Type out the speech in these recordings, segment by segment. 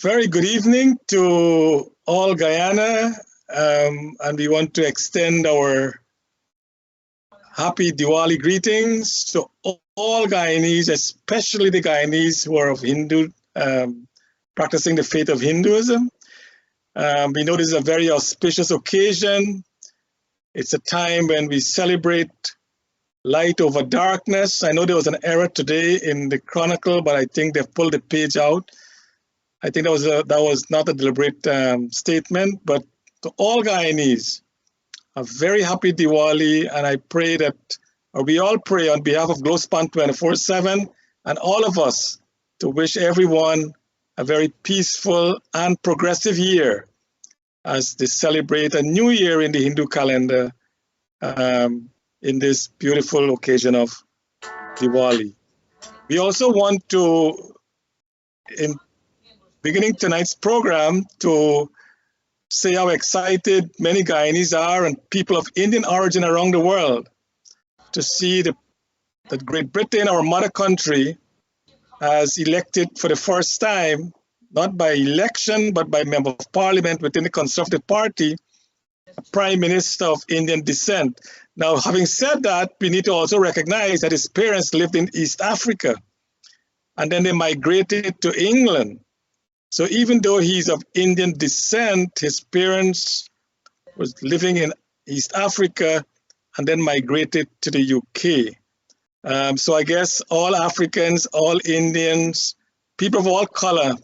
very good evening to all Guyana, and we want to extend our happy Diwali greetings to all Guyanese, especially the Guyanese who are of Hindu, practicing the faith of Hinduism. We know this is a very auspicious occasion. It's a time when we celebrate light over darkness. I know there was an error today in the Chronicle, but I think they've pulled the page out. I think that was not a deliberate statement, but to all Guyanese, a very happy Diwali, and I pray that, or we all pray on behalf of Globespan 24x7 and all of us to wish everyone a very peaceful and progressive year as they celebrate a new year in the Hindu calendar in this beautiful occasion of Diwali. We also want to, in beginning tonight's program, to say how excited many Guyanese are and people of Indian origin around the world to see that Great Britain, our mother country, has elected for the first time, not by election, but by member of parliament within the Conservative Party, a prime minister of Indian descent. Now, having said that, we need to also recognize that his parents lived in East Africa, and then they migrated to England. So even though he's of Indian descent, his parents was living in East Africa and then migrated to the UK. So I guess all Africans, all Indians, people of all color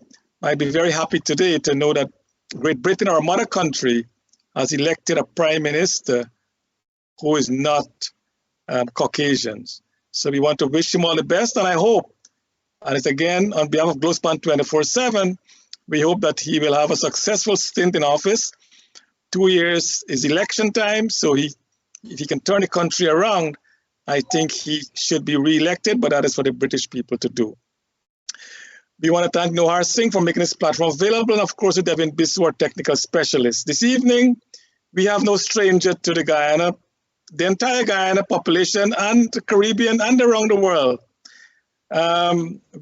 might be very happy today to know that Great Britain, our mother country, has elected a prime minister who is not Caucasians. So we want to wish him all the best, and I hope, and it's again on behalf of Globespan 24x7, we hope that he will have a successful stint in office. 2 years is election time, so if he can turn the country around, I think he should be re-elected, but that is for the British people to do. We want to thank Nohar Singh for making this platform available, and of course, to Devin Bissu, our technical specialist. This evening, we have no stranger to the Guyana, the entire Guyana population and the Caribbean and around the world.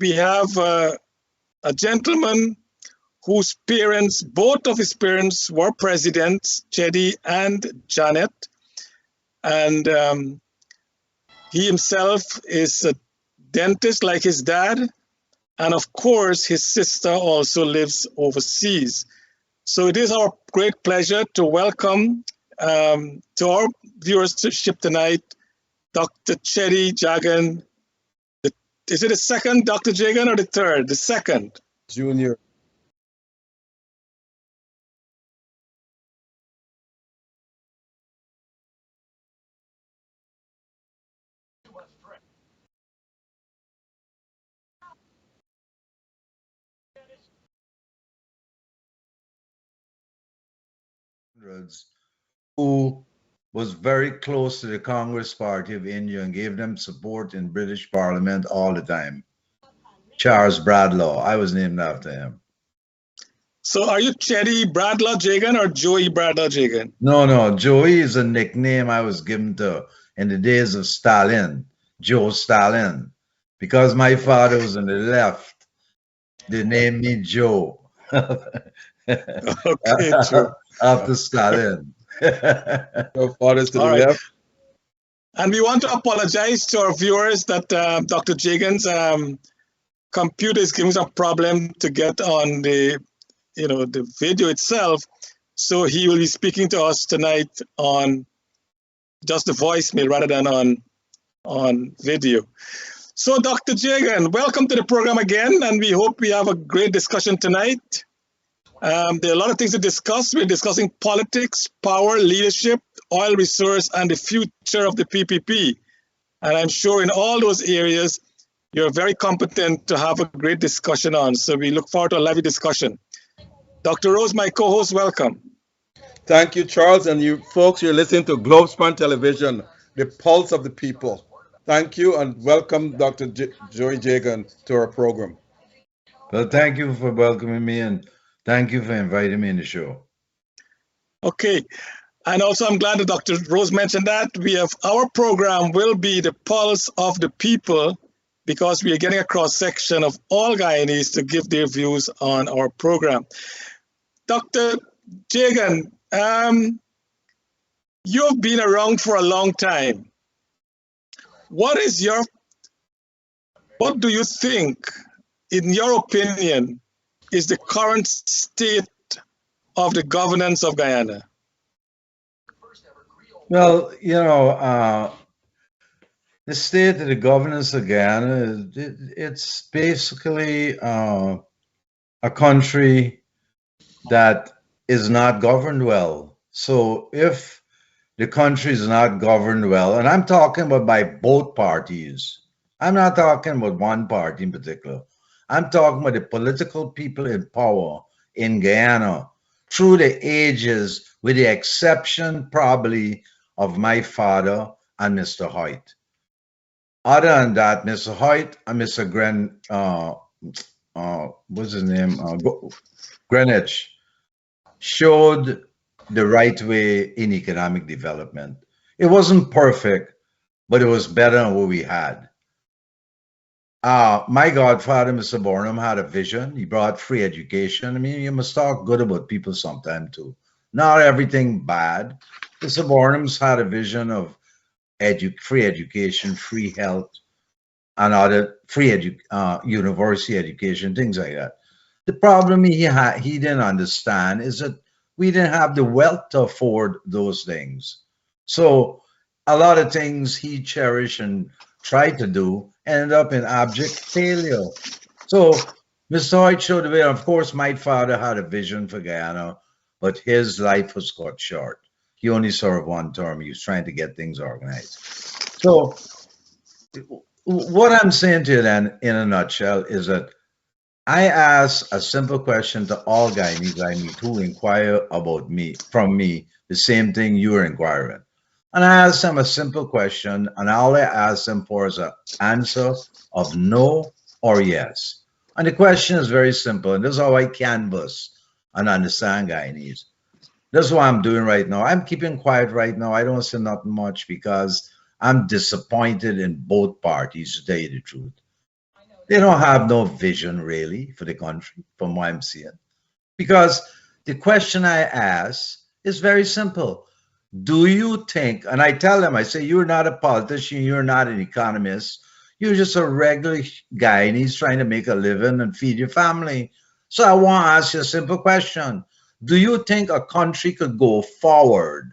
We have a gentleman whose parents, both of his parents were presidents, Chedi and Janet. And he himself is a dentist like his dad. And of course, his sister also lives overseas. So it is our great pleasure to welcome to our viewership tonight, Dr. Chedi Jagan. Is it the second Dr. Jagan or the third? The second. Junior. Who was very close to the Congress Party of India and gave them support in British Parliament all the time. Charles Bradlaugh. I was named after him. So are you Chedi Bradlaugh Jagan or Joey Bradlaugh Jagan? No. Joey is a nickname I was given to in the days of Stalin, Joe Stalin. Because my father was on the left, they named me Joe. Okay, true. After Stalin. Your father's to the left. And we want to apologize to our viewers that Dr. Jagan's computer is giving us a problem to get on the video itself. So he will be speaking to us tonight on just the voicemail rather than on video. So Dr. Jagan, welcome to the program again, and we hope we have a great discussion tonight. There are a lot of things to discuss. We're discussing politics, power, leadership, oil resource, and the future of the PPP. And I'm sure in all those areas, you're very competent to have a great discussion on. So we look forward to a lively discussion. Dr. Rose, my co-host, welcome. Thank you, Charles. And you folks, you're listening to Globespan Television, the pulse of the people. Thank you and welcome Dr. Joey Jagan to our program. Well, thank you for welcoming me and thank you for inviting me in the show. Okay. And also I'm glad that Dr. Rose mentioned that our program will be the pulse of the people. because we are getting a cross-section of all Guyanese to give their views on our program. Dr. Jagan, you've been around for a long time. What do you think, in your opinion, is the current state of the governance of Guyana? Well, the state of the governance of Guyana, it's basically a country that is not governed well. So if the country is not governed well, and I'm talking about by both parties, I'm not talking about one party in particular. I'm talking about the political people in power in Guyana through the ages, with the exception probably of my father and Mr. Hoyt. Other than that, Mr. Hoyt and Mr. What's his name? Greenwich showed the right way in economic development. It wasn't perfect, but it was better than what we had. My godfather, Mr. Barnum, had a vision. He brought free education. I mean, you must talk good about people sometime too. Not everything bad. Mr. Barnum's had a vision of free education, free health, and other university education, things like that. The problem he didn't understand is that we didn't have the wealth to afford those things. So a lot of things he cherished and tried to do ended up in abject failure. So Mr. Hoyt showed the way. Of course, my father had a vision for Guyana, but his life was cut short. He only served one term. He was trying to get things organized. So what I'm saying to you then, in a nutshell, is that I ask a simple question to all Guyanese I meet who inquire from me, the same thing you're inquiring. And I ask them a simple question, and all I ask them for is an answer of no or yes. And the question is very simple, and this is how I canvass and understand Guyanese. This is what I'm doing right now. I'm keeping quiet right now. I don't say nothing much because I'm disappointed in both parties, to tell you the truth. They don't have no vision really for the country, from what I'm seeing. Because the question I ask is very simple. Do you think, and I tell them, I say, you're not a politician, you're not an economist, you're just a regular Guyanese trying to make a living and feed your family. So I want to ask you a simple question. Do you think a country could go forward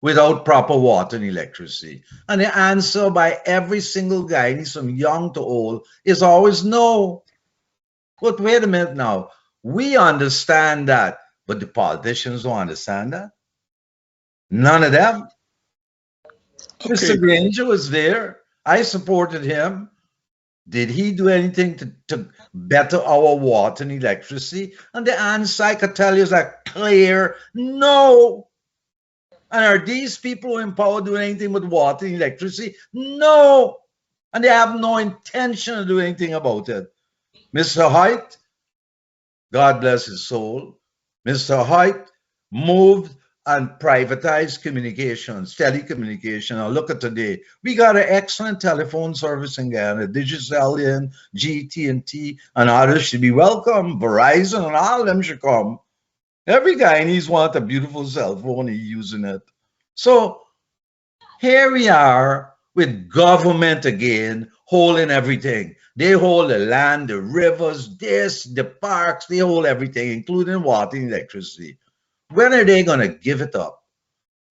without proper water and electricity? And the answer by every single Guyanese, from young to old, is always no. But wait a minute now. We understand that, but the politicians don't understand that. None of them. Okay. Mr. Granger was there. I supported him. Did he do anything to better our water and electricity? And the answer I could tell you is a clear no. And are these people in power doing anything with water and electricity? No. And they have no intention of doing anything about it. Mr. Hoyt, God bless his soul, Mr. Hoyt moved and privatized communications, telecommunication. Now look at today. We got an excellent telephone service in Guyana. Digicel, GT&T, and others should be welcome. Verizon and all of them should come. Every Guyanese wants a beautiful cell phone, he's using it. So here we are with government again, holding everything. They hold the land, the rivers, the parks, they hold everything, including water and electricity. When are they going to give it up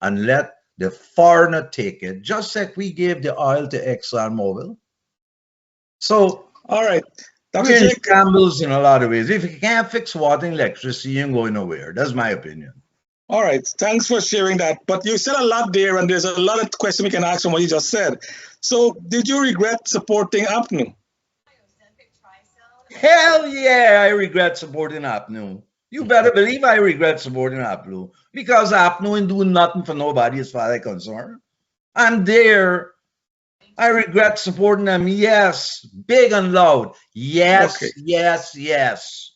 and let the foreigner take it, just like we gave the oil to ExxonMobil? So, all right, we're in shambles in a lot of ways. If you can't fix water and electricity, you ain't going nowhere. That's my opinion. All right, thanks for sharing that. But you said a lot there, and there's a lot of questions we can ask from what you just said. So, did you regret supporting APNU? Hell yeah, I regret supporting APNU. You better believe I regret supporting APNU, because APNU ain't doing nothing for nobody as far as I'm concerned. I'm there. I regret supporting them. Yes, big and loud. Yes, okay. Yes, yes.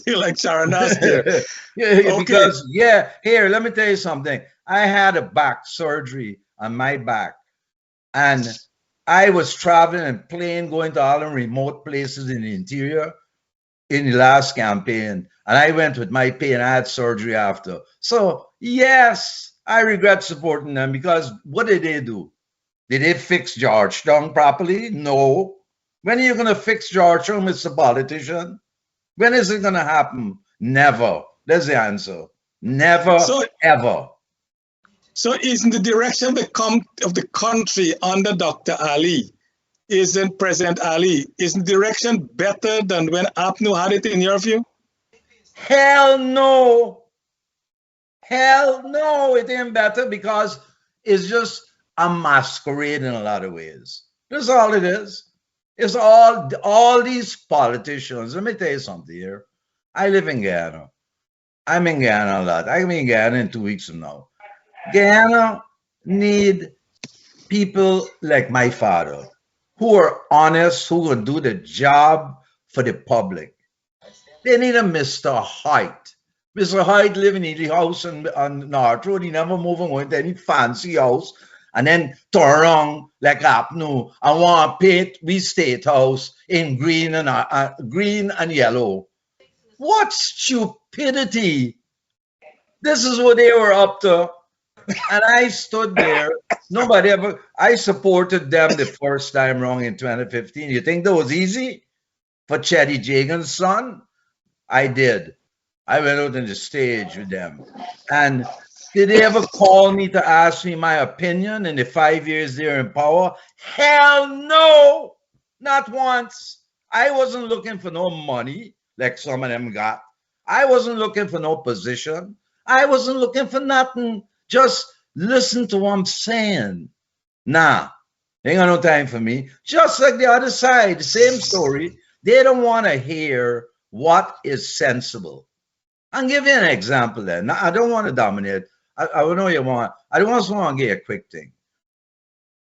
You're like Charanas there. Okay. Because, yeah, here, let me tell you something. I had a back surgery on my back, and I was traveling in plane, going to all the remote places in the interior in the last campaign, and I went with my pay and I had surgery after. So yes, I regret supporting them because what did they do? Did they fix Georgetown properly? No. When are you going to fix Georgetown, Mr. Politician? When is it going to happen? Never. That's the answer. Never, ever. So isn't the direction of the country under Dr. Ali, isn't President Ali, isn't the direction better than when APNU had it in your view? Hell no. Hell no, it ain't better because it's just a masquerade in a lot of ways. That's all it is. It's all these politicians. Let me tell you something here. I live in Guyana. I'm in Guyana a lot. I'm in Guyana in 2 weeks from now. Guyana need people like my father who are honest, who will do the job for the public. They need a Mr. Hyde. Mr. Hyde live in the house on North Road. He never move and went to any fancy house and then turn around like APNU and want to paint we state house in green and yellow. What stupidity. This is what they were up to. And I stood there. Nobody ever, I supported them the first time wrong in 2015. You think that was easy for Chetty Jagan's son? I did. I went out on the stage with them. And did they ever call me to ask me my opinion in the 5 years they're in power? Hell no, not once. I wasn't looking for no money like some of them got. I wasn't looking for no position. I wasn't looking for nothing. Just listen to what I'm saying. Nah, they ain't got no time for me. Just like the other side, the same story. They don't want to hear what is sensible. I'll give you an example then. Now, I don't want to dominate. I know you want. I just want to get a quick thing.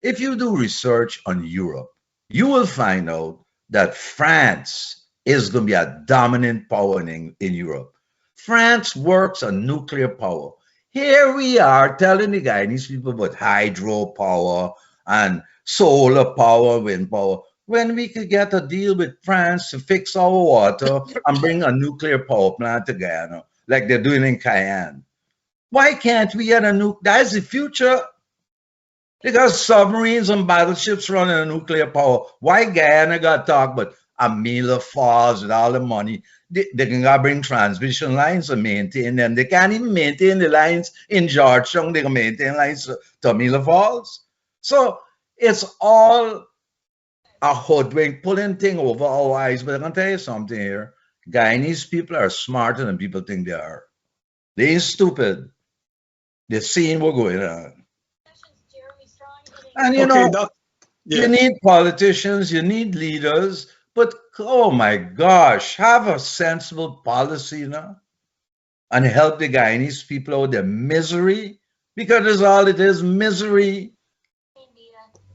If you do research on Europe, you will find out that France is going to be a dominant power in Europe. France works on nuclear power. Here we are telling the Guyanese people about hydropower and solar power, wind power, when we could get a deal with France to fix our water and bring a nuclear power plant to Guyana, like they're doing in Guyana. Why can't we get a nuke? That's the future. Because submarines and battleships running on nuclear power. Why Guyana got to talk about Amelia Falls with all the money? They can go bring transmission lines and maintain them. They can't even maintain the lines in Georgetown. They can maintain lines to Amelia Falls. So it's all a hoodwink, pulling thing over our eyes. But I can tell you something here. Guyanese people are smarter than people think they are. They ain't stupid. They're seeing what's going on. And you know, you need politicians, you need leaders, but oh my gosh, have a sensible policy now and help the Guyanese people out of their misery, because that's all it is, misery.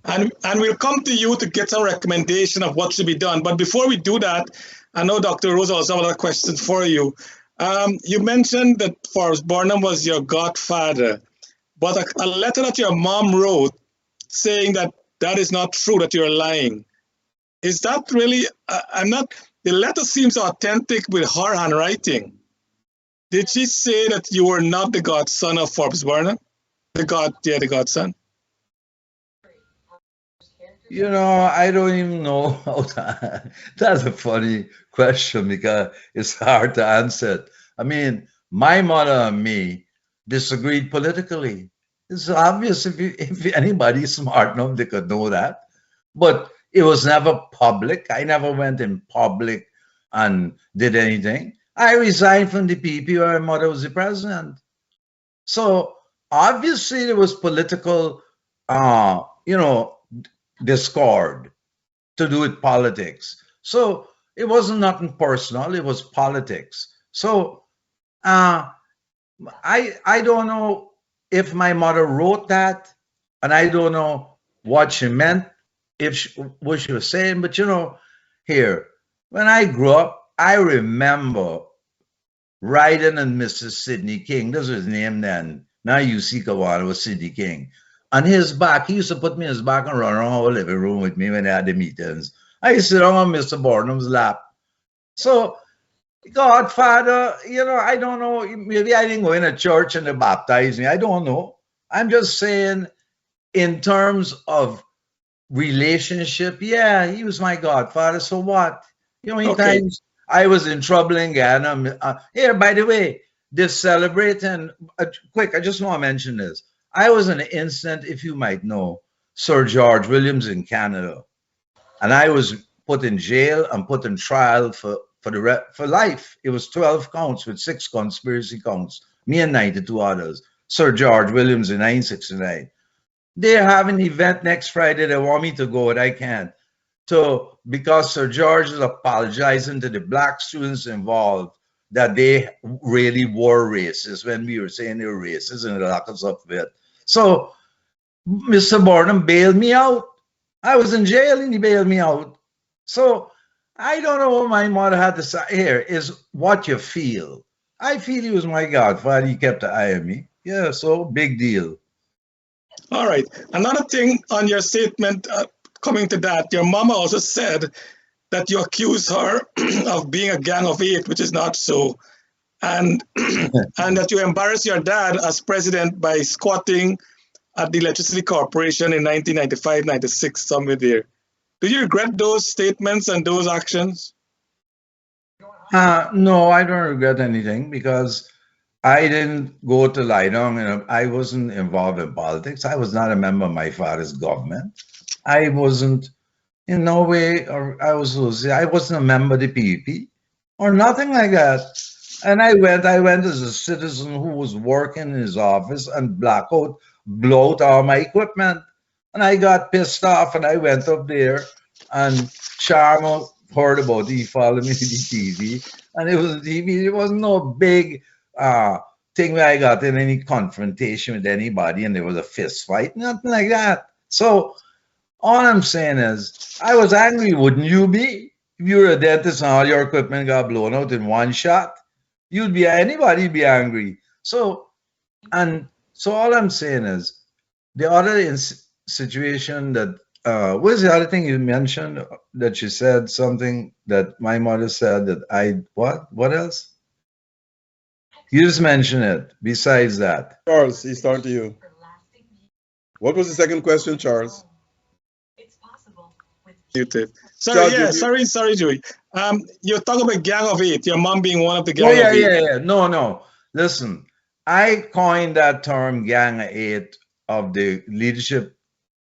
And we'll come to you to get a recommendation of what should be done. But before we do that, I know Dr. Rose also has another question for you. You mentioned that Forbes Burnham was your godfather, but a letter that your mom wrote saying that that is not true, that you're lying. Is that really, the letter seems authentic with her handwriting. Did she say that you were not the godson of Forbes Burnham? The godson? You know, I don't even know how to. That's a funny question because it's hard to answer it. I mean, my mother and me disagreed politically. It's obvious if anybody smart enough, they could know that. But it was never public. I never went in public and did anything. I resigned from the PP when my mother was the president. So obviously there was political, discord to do with politics. So it wasn't nothing personal, it was politics. So I don't know if my mother wrote that, and I don't know what she meant, what she was saying, but here, when I grew up, I remember riding on Mr. Sidney King. This was his name then. Now UC Guyana was Sidney King. on his back. He used to put me in his back and run around the living room with me when they had the meetings. I used to sit on Mr. Burnham's lap. So, Godfather, you know, I don't know. Maybe I didn't go in a church and they baptized me. I don't know. I'm just saying, in terms of relationship, yeah, he was my godfather. So what? You know, many times I was in trouble in Guyana. Here, by the way, this celebrating, quick, I just want to mention this. I was in an incident, if you might know, Sir George Williams in Canada. And I was put in jail and put in trial for life. It was 12 counts with 6 conspiracy counts, me and 92 others. Sir George Williams in 1969. They're having an event next Friday. They want me to go, but I can't. So, because Sir George is apologizing to the black students involved that they really were racist when we were saying they were racist and lock us up with. So, Mr. Burnham bailed me out. I was in jail and he bailed me out. So, I don't know what my mother had to say here is what you feel. I feel he was my godfather. He kept an eye on me. Yeah, so big deal. All right. Another thing on your statement, coming to that, your mama also said that you accuse her of being a gang of 8, which is not so, and and that you embarrassed your dad as president by squatting at the Electricity Corporation in 1995-96, somewhere there. Do you regret those statements and those actions? No, I don't regret anything because I didn't go to lie down and I wasn't involved in politics. I was not a member of my father's government. I wasn't in no way, or I wasn't a member of the PPP or nothing like that. And I went as a citizen who was working in his office and blow out all my equipment. And I got pissed off and I went up there and Sharma heard about it. He followed me to the TV and it was TV. It wasn't no big thing where I got in any confrontation with anybody and there was a fist fight, nothing like that. So all I'm saying is, I was angry, wouldn't you be? If you were a dentist and all your equipment got blown out in one shot, anybody'd be angry. So all I'm saying is, the other situation that, what was the other thing you mentioned that you said something that my mother said that what else? You just mentioned it. Besides that, Charles, he's talking to you. What was the second question, Charles? Sorry, Joey. You're talking about gang of 8. Your mom being one of the gang of 8. Yeah. No. Listen, I coined that term, gang of 8, of the leadership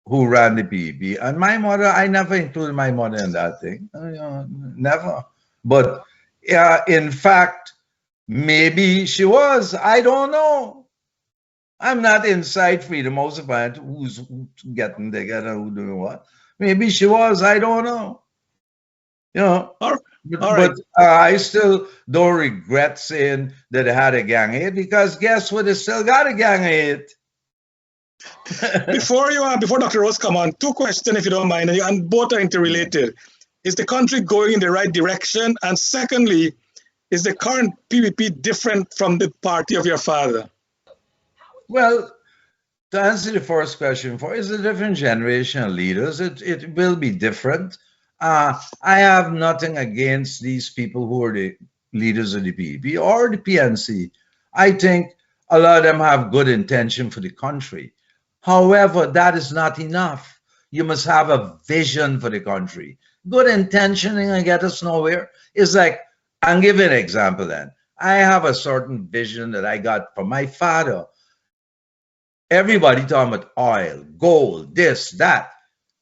who ran the PPP, and my mother. I never included my mother in that thing. Never. But in fact, maybe she was. I don't know. I'm not inside Freedom House to find who's getting together, who doing what. Maybe she was. I don't know. You know. But I still don't regret saying that I had a gang of 8 because guess what? They still got a gang of 8. Before Dr. Rose come on, 2 questions if you don't mind, and both are interrelated. Is the country going in the right direction? And secondly, is the current PPP different from the party of your father? Well, to answer the first question, it's a different generation of leaders. It will be different. I have nothing against these people who are the leaders of the PPP or the PNC. I think a lot of them have good intention for the country. However, that is not enough. You must have a vision for the country. Good intention ain't gonna get us nowhere. It's like, I'll give you an example then. I have a certain vision that I got from my father. Everybody talking about oil, gold, this, that.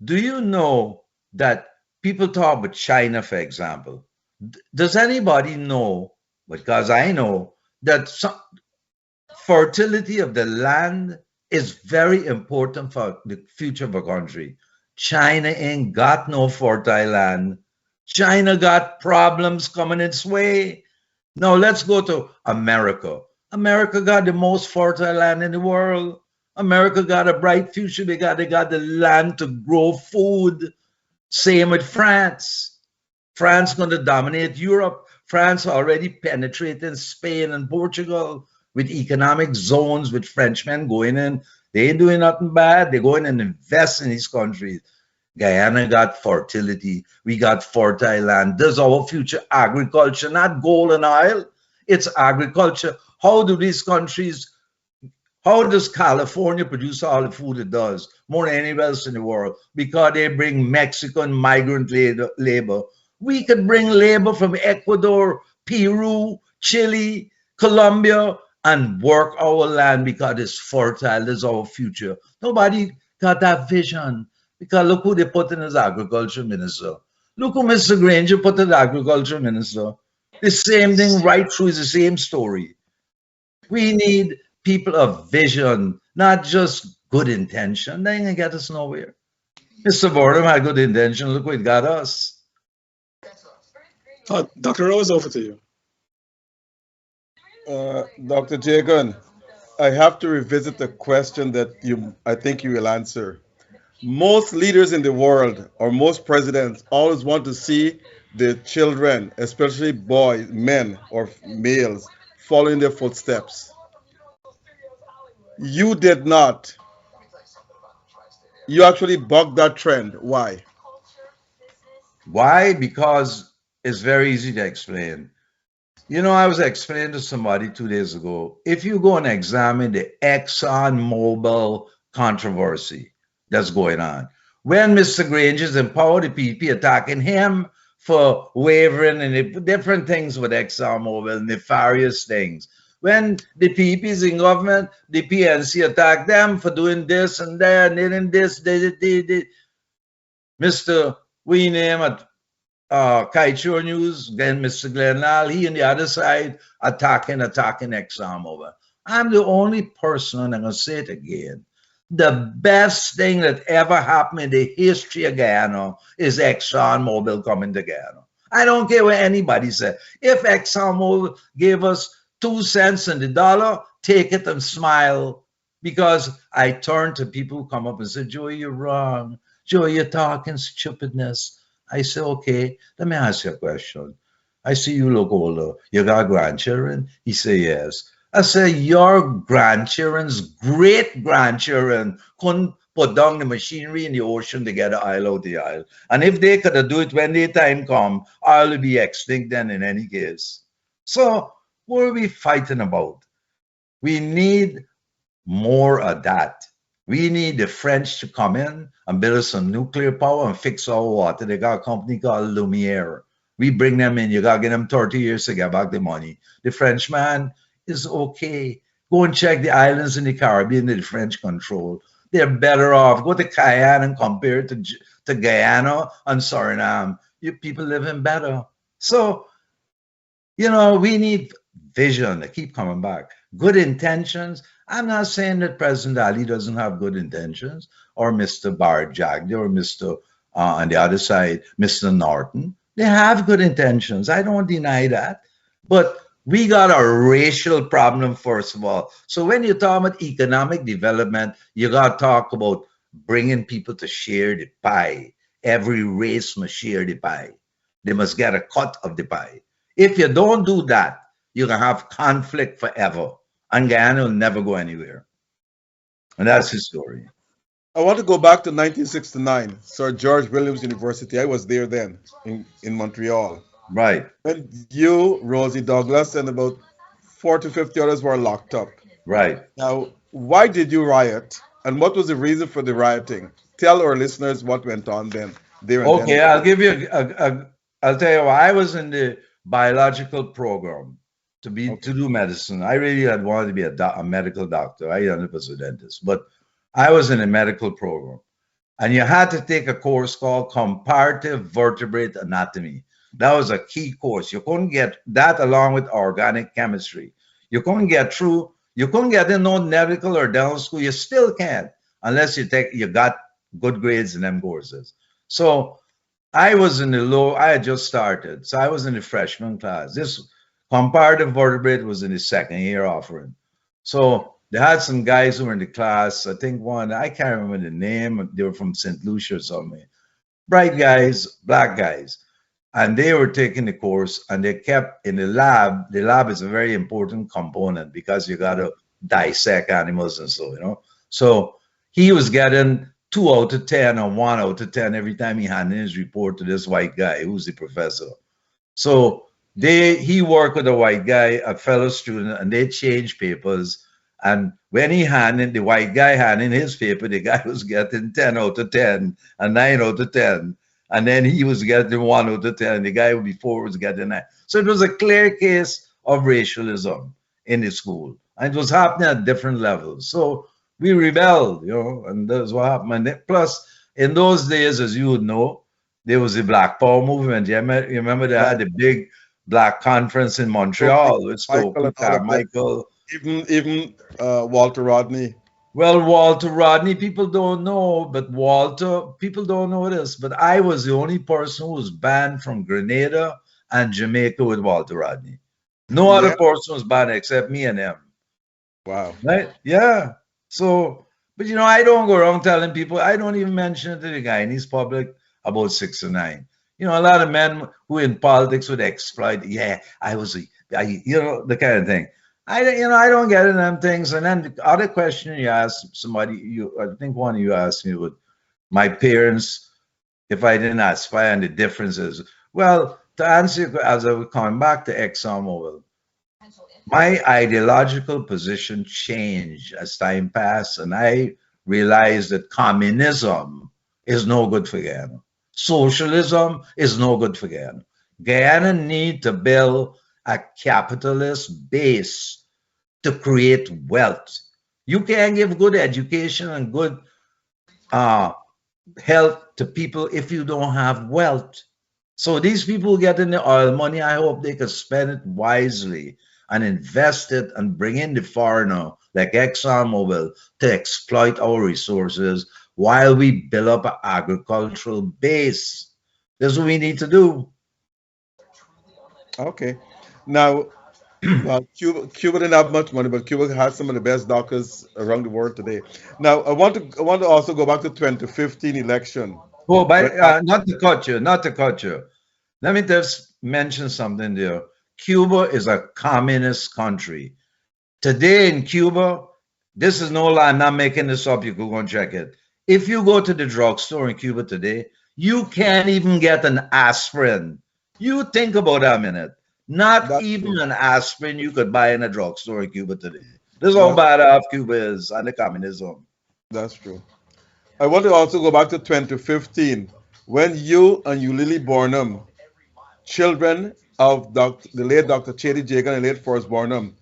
Do you know that people talk about China, for example? Does anybody know, because I know, that fertility of the land is very important for the future of a country? China ain't got no fertile land. China got problems coming its way. Now let's go to America. America got the most fertile land in the world. America got a bright future. They got the land to grow food. Same with France. France going to dominate Europe. France already penetrated Spain and Portugal with economic zones with Frenchmen going in They ain't doing nothing bad. They're going and invest in these countries. Guyana got fertility. We got fertile land. There's our future agriculture, not gold and oil. It's agriculture. How do these countries, how does California produce all the food it does more than anywhere else in the world? Because they bring Mexican migrant labor. We could bring labor from Ecuador, Peru, Chile, Colombia, and work our land because it's fertile. It's our future. Nobody got that vision. Because look who they put in as agriculture minister. Look who Mr. Granger put as agriculture minister. The same thing right through is the same story. We need people of vision, not just good intention. They ain't gonna get us nowhere. Mr. Boredom had good intention. Look what it got us. Dr. Rose, over to you. Dr. Jagan, I have to revisit the question that I think you will answer. Most leaders in the world, or most presidents, always want to see their children, especially boys, men or males, following their footsteps. You did not. You actually bucked that trend. Why? Why? Because it's very easy to explain. You know, I was explaining to somebody 2 days ago, if you go and examine the Exxon Mobil controversy that's going on, when Mr. Granger's in power, the PP attacking him for wavering and different things with Exxon Mobil, nefarious things. When the PP's in government, the PNC attacked them for doing this and that, and then this, Mr. We name it, Kaichur News, then Mr. Glenal, he on the other side attacking ExxonMobil. I'm the only person, and I'm going to say it again, the best thing that ever happened in the history of Guyana is ExxonMobil coming to Guyana. I don't care what anybody said. If ExxonMobil gave us 2 cents in the dollar, take it and smile. Because I turn to people who come up and say, Joey, you're wrong. Joey, you're talking stupidness. I say, okay, let me ask you a question. I see you look older. You got grandchildren? He say, yes. I say, your grandchildren's great-grandchildren couldn't put down the machinery in the ocean to get the oil out the oil. And if they could do it when their time come, oil will be extinct then in any case. So what are we fighting about? We need more of that. We need the French to come in and build us some nuclear power and fix our water. They got a company called Lumiere. We bring them in. You got to get them 30 years to get back the money. The Frenchman is okay. Go and check the islands in the Caribbean that the French control. They're better off. Go to Guyana and compare it to Guyana and Suriname. You people living better. So, you know, we need vision. They keep coming back. Good intentions. I'm not saying that President Ali doesn't have good intentions, or Mr. Jagan, or Mr. On the other side, Mr. Norton. They have good intentions. I don't deny that. But we got a racial problem, first of all. So when you talk about economic development, you got to talk about bringing people to share the pie. Every race must share the pie. They must get a cut of the pie. If you don't do that, you're going to have conflict forever. And Guyana will never go anywhere. And that's his story. I want to go back to 1969, Sir George Williams University. I was there then in Montreal. Right. When you, Rosie Douglas, and about 40 to 50 others were locked up. Right. Now, why did you riot? And what was the reason for the rioting? Tell our listeners what went on then. Okay, I'll give you I'll tell you why. I was in the biological program to do medicine. I really had wanted to be a medical doctor. I was a dentist, but I was in a medical program. And you had to take a course called Comparative Vertebrate Anatomy. That was a key course. You couldn't get that along with organic chemistry. You couldn't get through. You couldn't get in no medical or dental school. You still can't unless you got good grades in them courses. So I was in I had just started. So I was in the freshman class. This comparative vertebrate was in the second year offering. So they had some guys who were in the class. I think one, I can't remember the name. They were from St. Lucia or something. Bright guys, black guys. And they were taking the course and they kept in the lab. The lab is a very important component because you got to dissect animals and so, you know. So he was getting 2 out of 10 or 1 out of 10 every time he handed his report to this white guy who's the professor. So he worked with a white guy, a fellow student, and they changed papers. And when the white guy handed his paper, the guy was getting 10 out of 10 and 9 out of 10. And then he was getting 1 out of 10, and the guy before was getting 9. So it was a clear case of racialism in the school. And it was happening at different levels. So we rebelled, and that's what happened. And plus, in those days, as you would know, there was the Black Power movement. You remember they had the big Black conference in Montreal with Michael. Even Walter Rodney. Well, Walter Rodney, people don't know, but people don't know this, but I was the only person who was banned from Grenada and Jamaica with Walter Rodney. No other person was banned except me and him. Wow. Right? Yeah. So, but I don't go around telling people, I don't even mention it to the Guyanese public about 6 or 9. A lot of men who in politics would exploit, the kind of thing. I don't get in them things. And then the other question you asked somebody, I think one of you asked me with my parents, if I didn't aspire and the differences. Well, to answer, as I was coming back to ExxonMobil, my ideological position changed as time passed, and I realized that communism is no good for Guyana. Socialism is no good for Guyana. Guyana need to build a capitalist base to create wealth. You can't give good education and good health to people if you don't have wealth. So these people getting the oil money, I hope they can spend it wisely and invest it and bring in the foreigner like ExxonMobil to exploit our resources while we build up an agricultural base. That's what we need to do. Okay. Now, Cuba didn't have much money, but Cuba has some of the best doctors around the world today. Now, I want to also go back to 2015 election. Oh, not to cut you. Let me just mention something there. Cuba is a communist country. Today in Cuba, this is no lie, I'm not making this up, you can go and check it. If you go to the drugstore in Cuba today, you can't even get an aspirin. You think about that a minute. That's even true. An aspirin you could buy in a drugstore in Cuba today. This is how bad off Cuba is and the communism. That's true. I want to also go back to 2015, when you and Lily Bornum, children of the late Dr. Chady Jagan and late Forrest Bornum,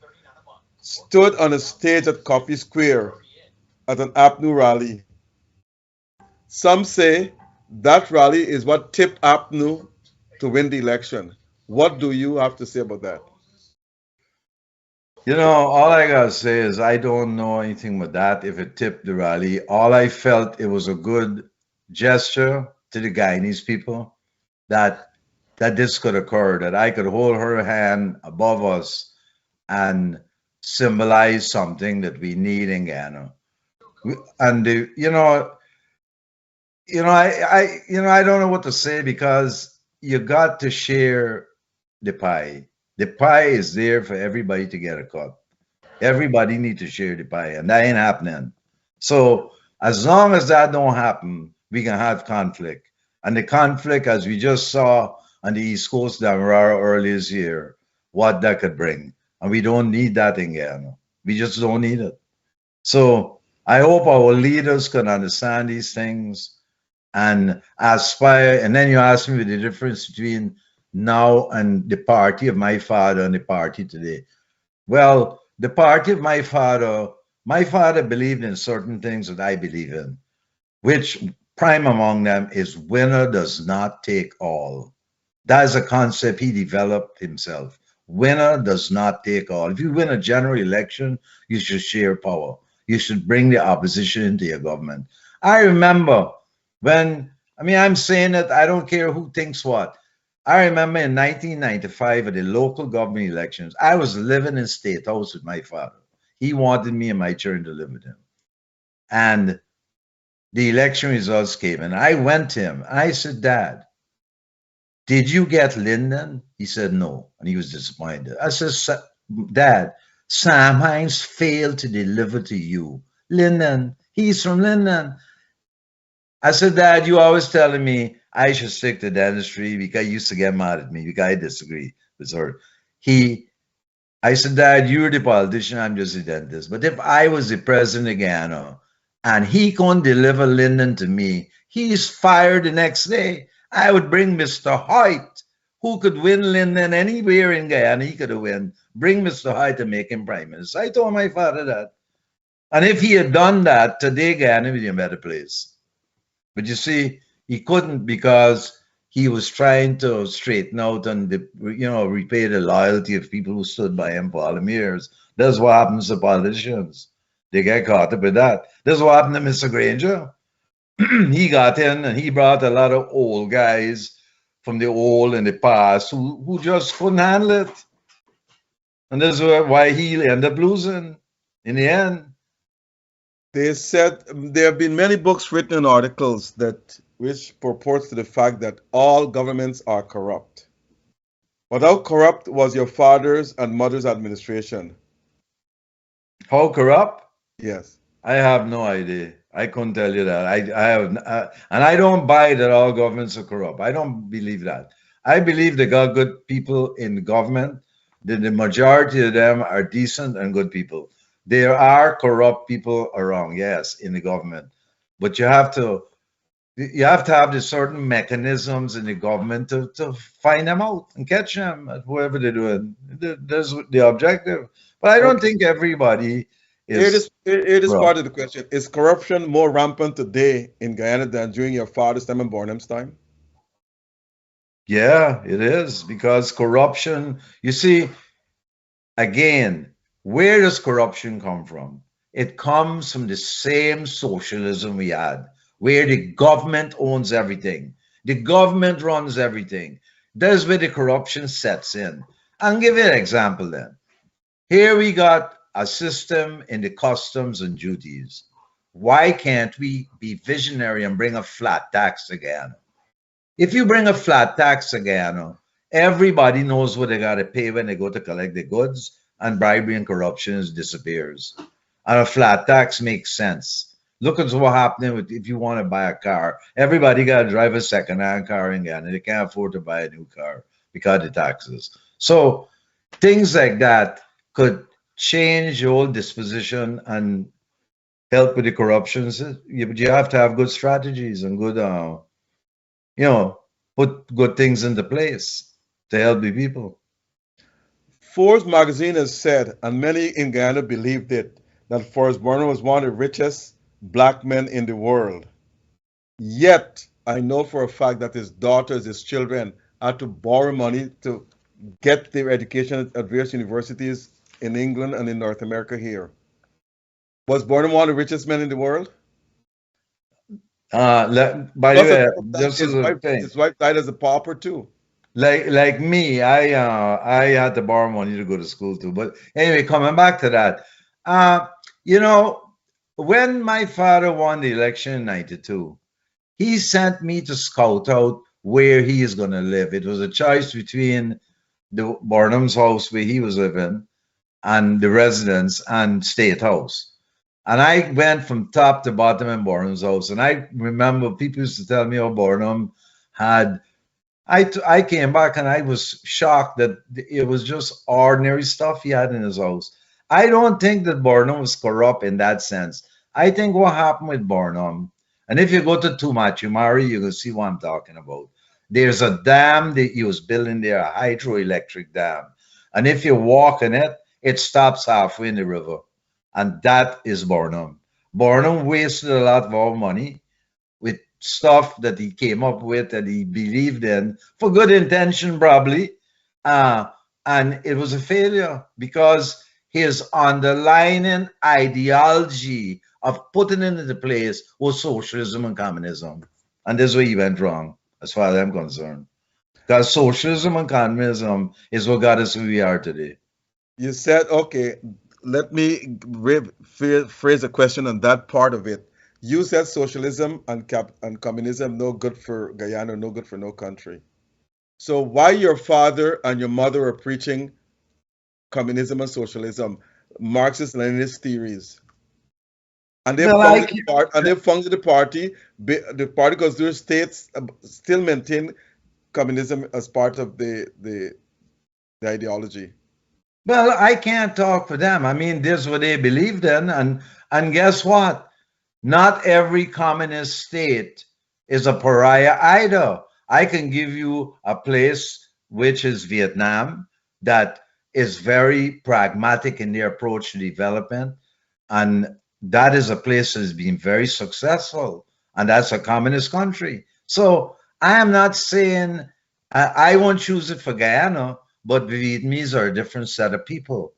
stood on a stage at Coffee Square at an APNU rally. Some say that rally is what tipped APNU to win the election. What do you have to say about that? All I gotta say is I don't know anything with that, if it tipped the rally. All I felt, it was a good gesture to the Guyanese people that this could occur, that I could hold her hand above us and symbolize something that we need in Guyana. And I don't know what to say, because you got to share the pie. The pie is there for everybody to get a cut. Everybody needs to share the pie, and that ain't happening. So as long as that don't happen, we can have conflict. And the conflict, as we just saw on the East Coast, Damarara earlier this year, what that could bring. And we don't need that in Guyana. We just don't need it. So I hope our leaders can understand these things and aspire. And then you ask me the difference between now and the party of my father and the party today. Well, the party of my father believed in certain things that I believe in, which prime among them is winner does not take all. That is a concept he developed himself. Winner does not take all. If you win a general election, you should share power. You should bring the opposition into your government. I remember I'm saying that I don't care who thinks what. I remember in 1995 at the local government elections, I was living in State House with my father. He wanted me and my children to live with him. And the election results came, and I went to him. And I said, Dad, did you get Lyndon? He said, no. And he was disappointed. I said, Dad, Sam Hines failed to deliver to you. Lyndon, He's from Linden. I said, Dad, you always telling me I should stick to dentistry because he used to get mad at me because I disagree with her. I said, Dad, you're the politician, I'm just a dentist. But if I was the president of Guyana and he couldn't deliver Linden to me, he's fired the next day. I would bring Mr. Hoyt, who could win Linden anywhere in Guyana, he could have won. Bring Mr. Hoyt to make him prime minister. I told my father that. And if he had done that, today Guyana would be in a better place. But you see, he couldn't because he was trying to straighten out and repay the loyalty of people who stood by him for all the years. That's what happens to politicians. They get caught up with that. That's what happened to Mr. Granger. He got in and he brought a lot of old guys from the old and the past who just couldn't handle it. And that's why he ended up losing in the end. They said there have been many books written and articles which purports to the fact that all governments are corrupt. But how corrupt was your father's and mother's administration? How corrupt? Yes. I have no idea. I couldn't tell you that. And I don't buy that all governments are corrupt. I don't believe that. I believe they got good people in the government. That the majority of them are decent and good people. There are corrupt people around, yes, in the government, but you have to have the certain mechanisms in the government to find them out and catch them at whoever they're doing. That's the objective. But I don't think everybody is. It is part of the question. Is corruption more rampant today in Guyana than during your father's time and Barnum's time? Yeah, it is, because corruption, you see, again, where does corruption come from? It comes from the same socialism we had, where the government owns everything. The government runs everything. That's where the corruption sets in. I'll give you an example then. Here we got a system in the customs and duties. Why can't we be visionary and bring a flat tax to Guyana? If you bring a flat tax to Guyana, everybody knows what they got to pay when they go to collect the goods, and bribery and corruption disappears. And a flat tax makes sense. Look at what's happening if you want to buy a car. Everybody got to drive a second-hand car in Guyana. They can't afford to buy a new car because of the taxes. So things like that could change your whole disposition and help with the corruptions. But you have to have good strategies and good, put good things into place to help the people. Forbes magazine has said, and many in Guyana believed it, that Forrest Burnham was one of the richest black men in the world. Yet, I know for a fact that his daughters, his children, had to borrow money to get their education at various universities in England and in North America here. Was Burnham one of the richest men in the world? By the way, this is a thing. His wife died as a pauper too. Like me, I had to borrow money to go to school too. But anyway, coming back to that, when my father won the election in '92, he sent me to scout out where he is going to live. It was a choice between the Burnham's house where he was living and the residence and State House. And I went from top to bottom in Burnham's house. And I remember people used to tell me, oh, Burnham had... I came back and I was shocked that it was just ordinary stuff he had in his house. I don't think that Burnham was corrupt in that sense. I think what happened with Burnham, and if you go to Tumachumari, you can see what I'm talking about. There's a dam that he was building there, a hydroelectric dam. And if you walk in it, it stops halfway in the river. And that is Burnham. Burnham wasted a lot of our money with stuff that he came up with that he believed in for good intention, probably. And it was a failure because his underlying ideology of putting it into place was socialism and communism. And this is where he went wrong, as far as I'm concerned. Because socialism and communism is what got us who we are today. You said, okay, let me phrase a question on that part of it. You said socialism and communism no good for Guyana, no good for no country. So why your father and your mother are preaching communism and socialism, Marxist-Leninist theories? And they Well, founded the party, and they founded the party because their states still maintain communism as part of the ideology. well, I can't talk for them. I mean, this is what they believed in, and guess what? Not every communist state is a pariah either. I can give you a place which is Vietnam that is very pragmatic in their approach to development, and that is a place that has been very successful, and that's a communist country. So I am not saying I won't choose it for Guyana, but Vietnamese are a different set of people.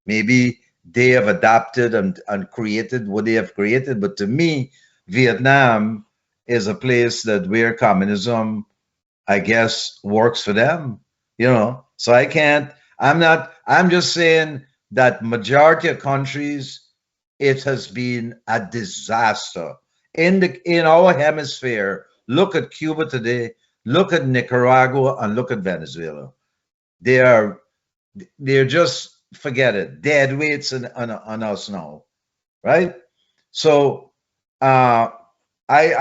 Maybe they have adapted and created what they have created, but to me, Vietnam is a place that where communism, I guess, works for them. You know, so I can't. I'm not. I'm just saying that majority of countries, it has been a disaster in our hemisphere. Look at Cuba today. Look at Nicaragua and look at Venezuela. They are they're just forget it, dead weights on us now, right? So uh, I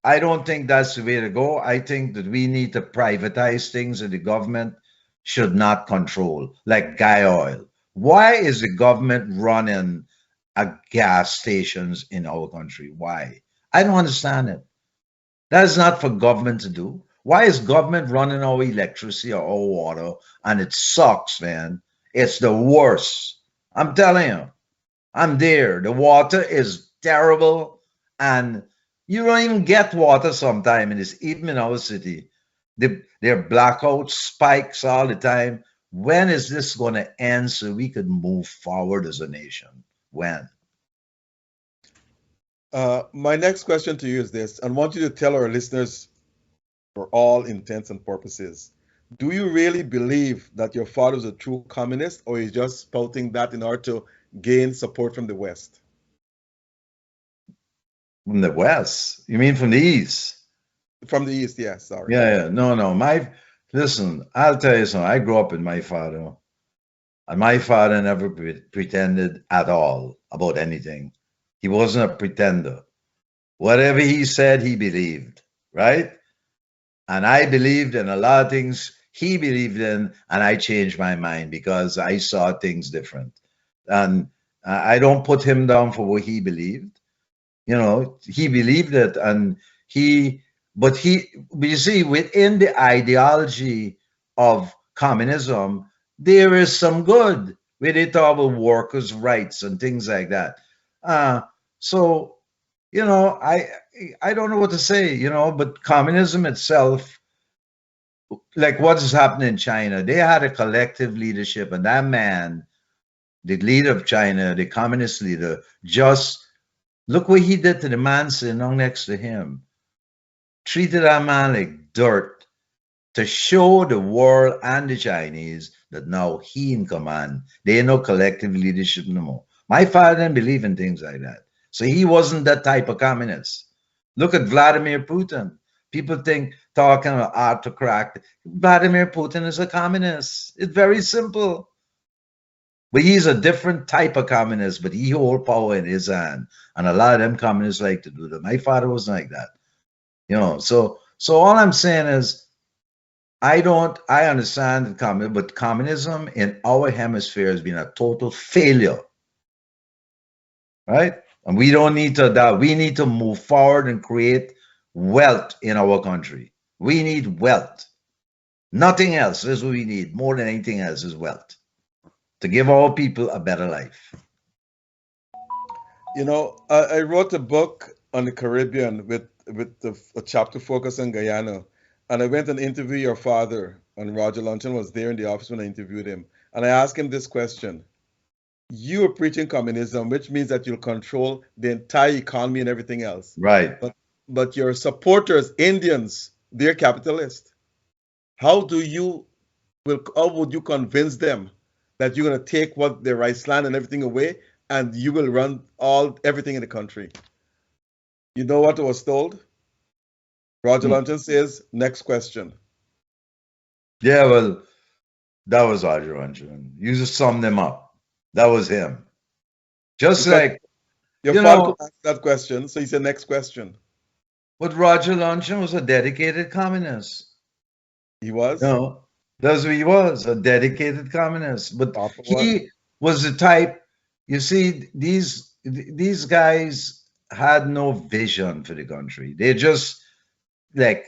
I don't think that's the way to go. I think that we need to privatize things that the government should not control, like Guy Oil. Why is the government running gas stations in our country? Why? I don't understand it. That is not for government to do. Why is government running our electricity or our water? And it sucks, man. It's the worst. I'm telling you. I'm there. The water is terrible. And you don't even get water sometime in this, even in our city. There are blackout spikes all the time. When is this going to end so we could move forward as a nation? When? My next question to you is this. I want you to tell our listeners, for all intents and purposes, do you really believe that your father is a true communist, or is just spouting that in order to gain support from the West? From the West? You mean from the East? From the East, yes, sorry. Yeah. No, no. Listen, I'll tell you something. I grew up with my father, and my father never pretended at all about anything. He wasn't a pretender. Whatever he said, he believed, right? And I believed in a lot of things he believed in, and I changed my mind because I saw things different. And I don't put him down for what he believed. You know, he believed it, and but you see, within the ideology of communism, there is some good where they talk about workers' rights and things like that. So, you know, I don't know what to say, you know, but communism itself, like what is happening in China, they had a collective leadership, and that man, the leader of China, the communist leader, just look what he did to the man sitting on next to him. Treated that man like dirt to show the world and the Chinese that now he in command. They ain't no collective leadership no more. My father didn't believe in things like that. So he wasn't that type of communist. Look at Vladimir Putin. People think talking about autocrat. Vladimir Putin is a communist. It's very simple. But he's a different type of communist, but he hold power in his hand. And a lot of them communists like to do that. My father wasn't like that. You know, so all I'm saying is I understand the communism, but communism in our hemisphere has been a total failure. Right? And we don't need to adapt. We need to move forward and create wealth in our country. We need wealth. Nothing else is what we need. More than anything else is wealth to give our people a better life. You know, I wrote a book on the Caribbean with a chapter focused on Guyana, and I went and interviewed your father, and Roger Luncheon was there in the office when I interviewed him, and I asked him this question. You are preaching communism, which means that you'll control the entire economy and everything else. Right. But your supporters, Indians, they're capitalists. How would you convince them that you're going to take what their rice land and everything away, and you will run everything in the country? You know what I was told? Roger Luncheon says, next question. Yeah, well, that was Roger Luncheon. You just summed him up. That was him. Just like Your You father know, could answer that question, so he said next question. but Roger Luncheon was a dedicated communist. He was? No, that's what he was, a dedicated communist. But Papa was? he was the type, you see, these guys had no vision for the country. They just like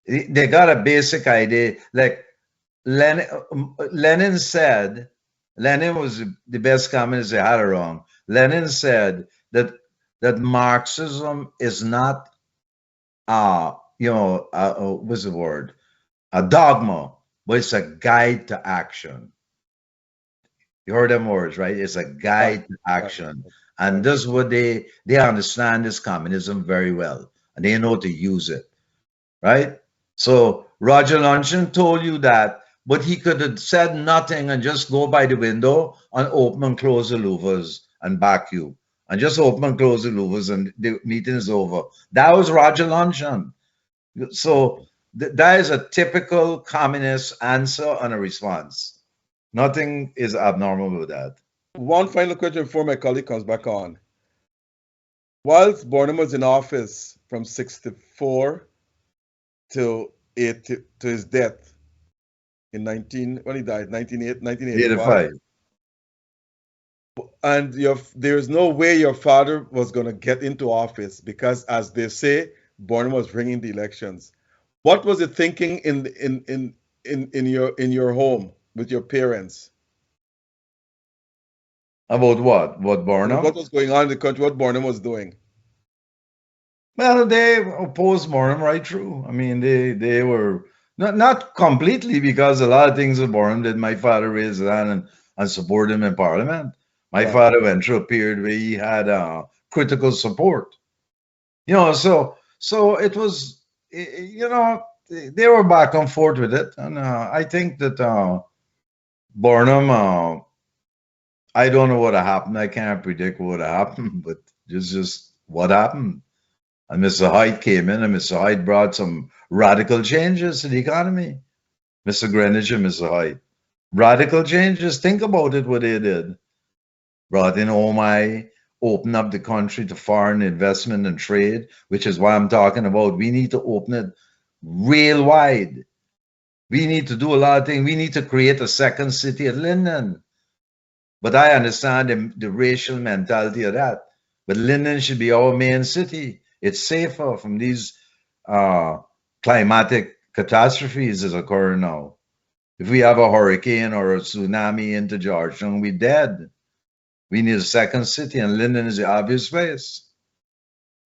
they got a basic idea. Like Lenin said, Lenin was the best communist they had around. Lenin said that Marxism is not what's the word? A dogma, but it's a guide to action. You heard them words, right? It's a Right, guide to right, action. And right. this is what they understand this communism very well. And they know to use it, right? So Roger Luncheon told you that, but he could have said nothing and just go by the window and open and close the louvers and back you. And just open and close the louvers and the meeting is over. That was Roger Luncheon. So that is a typical communist answer and a response. Nothing is abnormal with that. One final question before my colleague comes back on. Whilst Burnham was in office from 64 to his death in when he died, 1985. 85. And there's no way your father was going to get into office because, as they say, Burnham was ringing the elections. What was the thinking in your home with your parents? About what? What Burnham? What was going on in the country? What Burnham was doing? Well, they opposed Burnham right through. I mean, they were not completely, because a lot of things that Burnham did, my father raised his hand and supported him in Parliament. My Right. father went through a period where he had critical support. You know, so it was, you know, they were back and forth with it, and I think that Burnham. I don't know what happened. I can't predict what happened, but just what happened. And Mr. Hyde came in, and Mr. Hyde brought some radical changes to the economy. Mr. Greenwich and Mr. Hyde. Radical changes. Think about it, what they did. Brought in OMI, opened up the country to foreign investment and trade, which is what I'm talking about. We need to open it real wide. We need to do a lot of things. We need to create a second city at Linden. But I understand the racial mentality of that. But Linden should be our main city. It's safer from these climatic catastrophes that occur now. If we have a hurricane or a tsunami into Georgetown, we're dead. We need a second city, and Linden is the obvious place.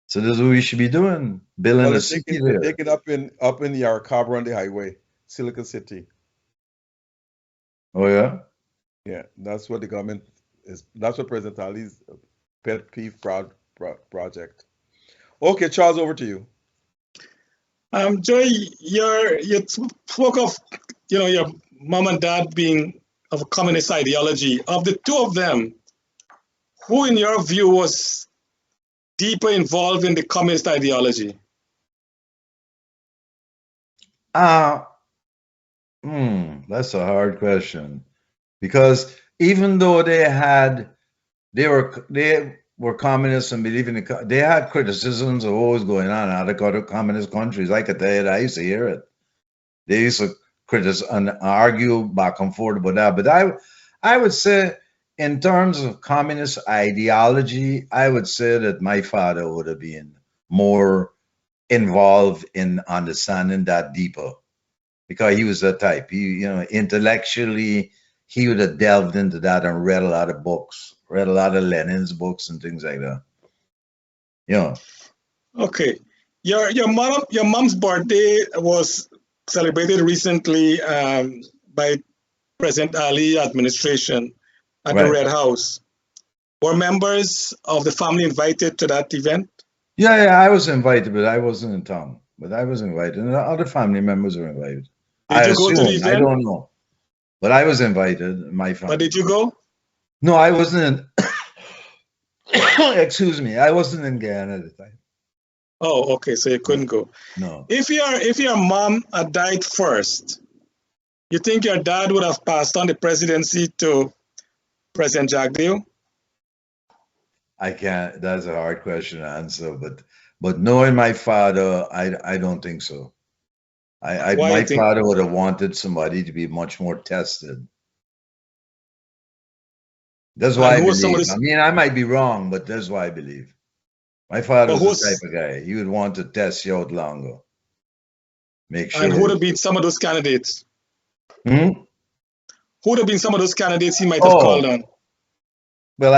So this is what we should be doing, building a city there. Take it up in the Yarracabra on the highway, Silicon City. Oh yeah? Yeah, that's what the government is. That's what President Ali's pet peeve project. Okay, Charles, over to you. Joy, you spoke of your mom and dad being of a communist ideology. Of the two of them, who in your view was deeper involved in the communist ideology? That's a hard question, because even though they were communists and believe in they had criticisms of what was going on in other communist countries. I could tell you that. I used to hear it. They used to criticize and argue back and forth about that. But I would say, in terms of communist ideology, I would say that my father would have been more involved in understanding that deeper, because he was that type. He, intellectually, he would have delved into that and read a lot of books, read a lot of Lenin's books and things like that. Yeah. Okay. Your mom's birthday was celebrated recently by President Ali administration at the Red House. Were members of the family invited to that event? Yeah, I was invited, but I wasn't in town. But I was invited, and the other family members were invited. Did you go to the event? I don't know, but I was invited. My family. But did you go? No, I wasn't in. Excuse me, I wasn't in Guyana at the time. Oh, okay, so you couldn't go. No. If your mom had died first, you think your dad would have passed on the presidency to President Jagdeo? I can't. That's a hard question to answer. But knowing my father, I don't think so. Why you My think? father would have wanted somebody to be much more tested. That's And why I who are some of believe. this? I mean, I might be wrong, but that's why I believe. My father But was the type who's of guy. He would want to test you out longer, make and who would sure. have been some of those candidates? Hmm? Who would have been some of those candidates he might have called Oh, on? well,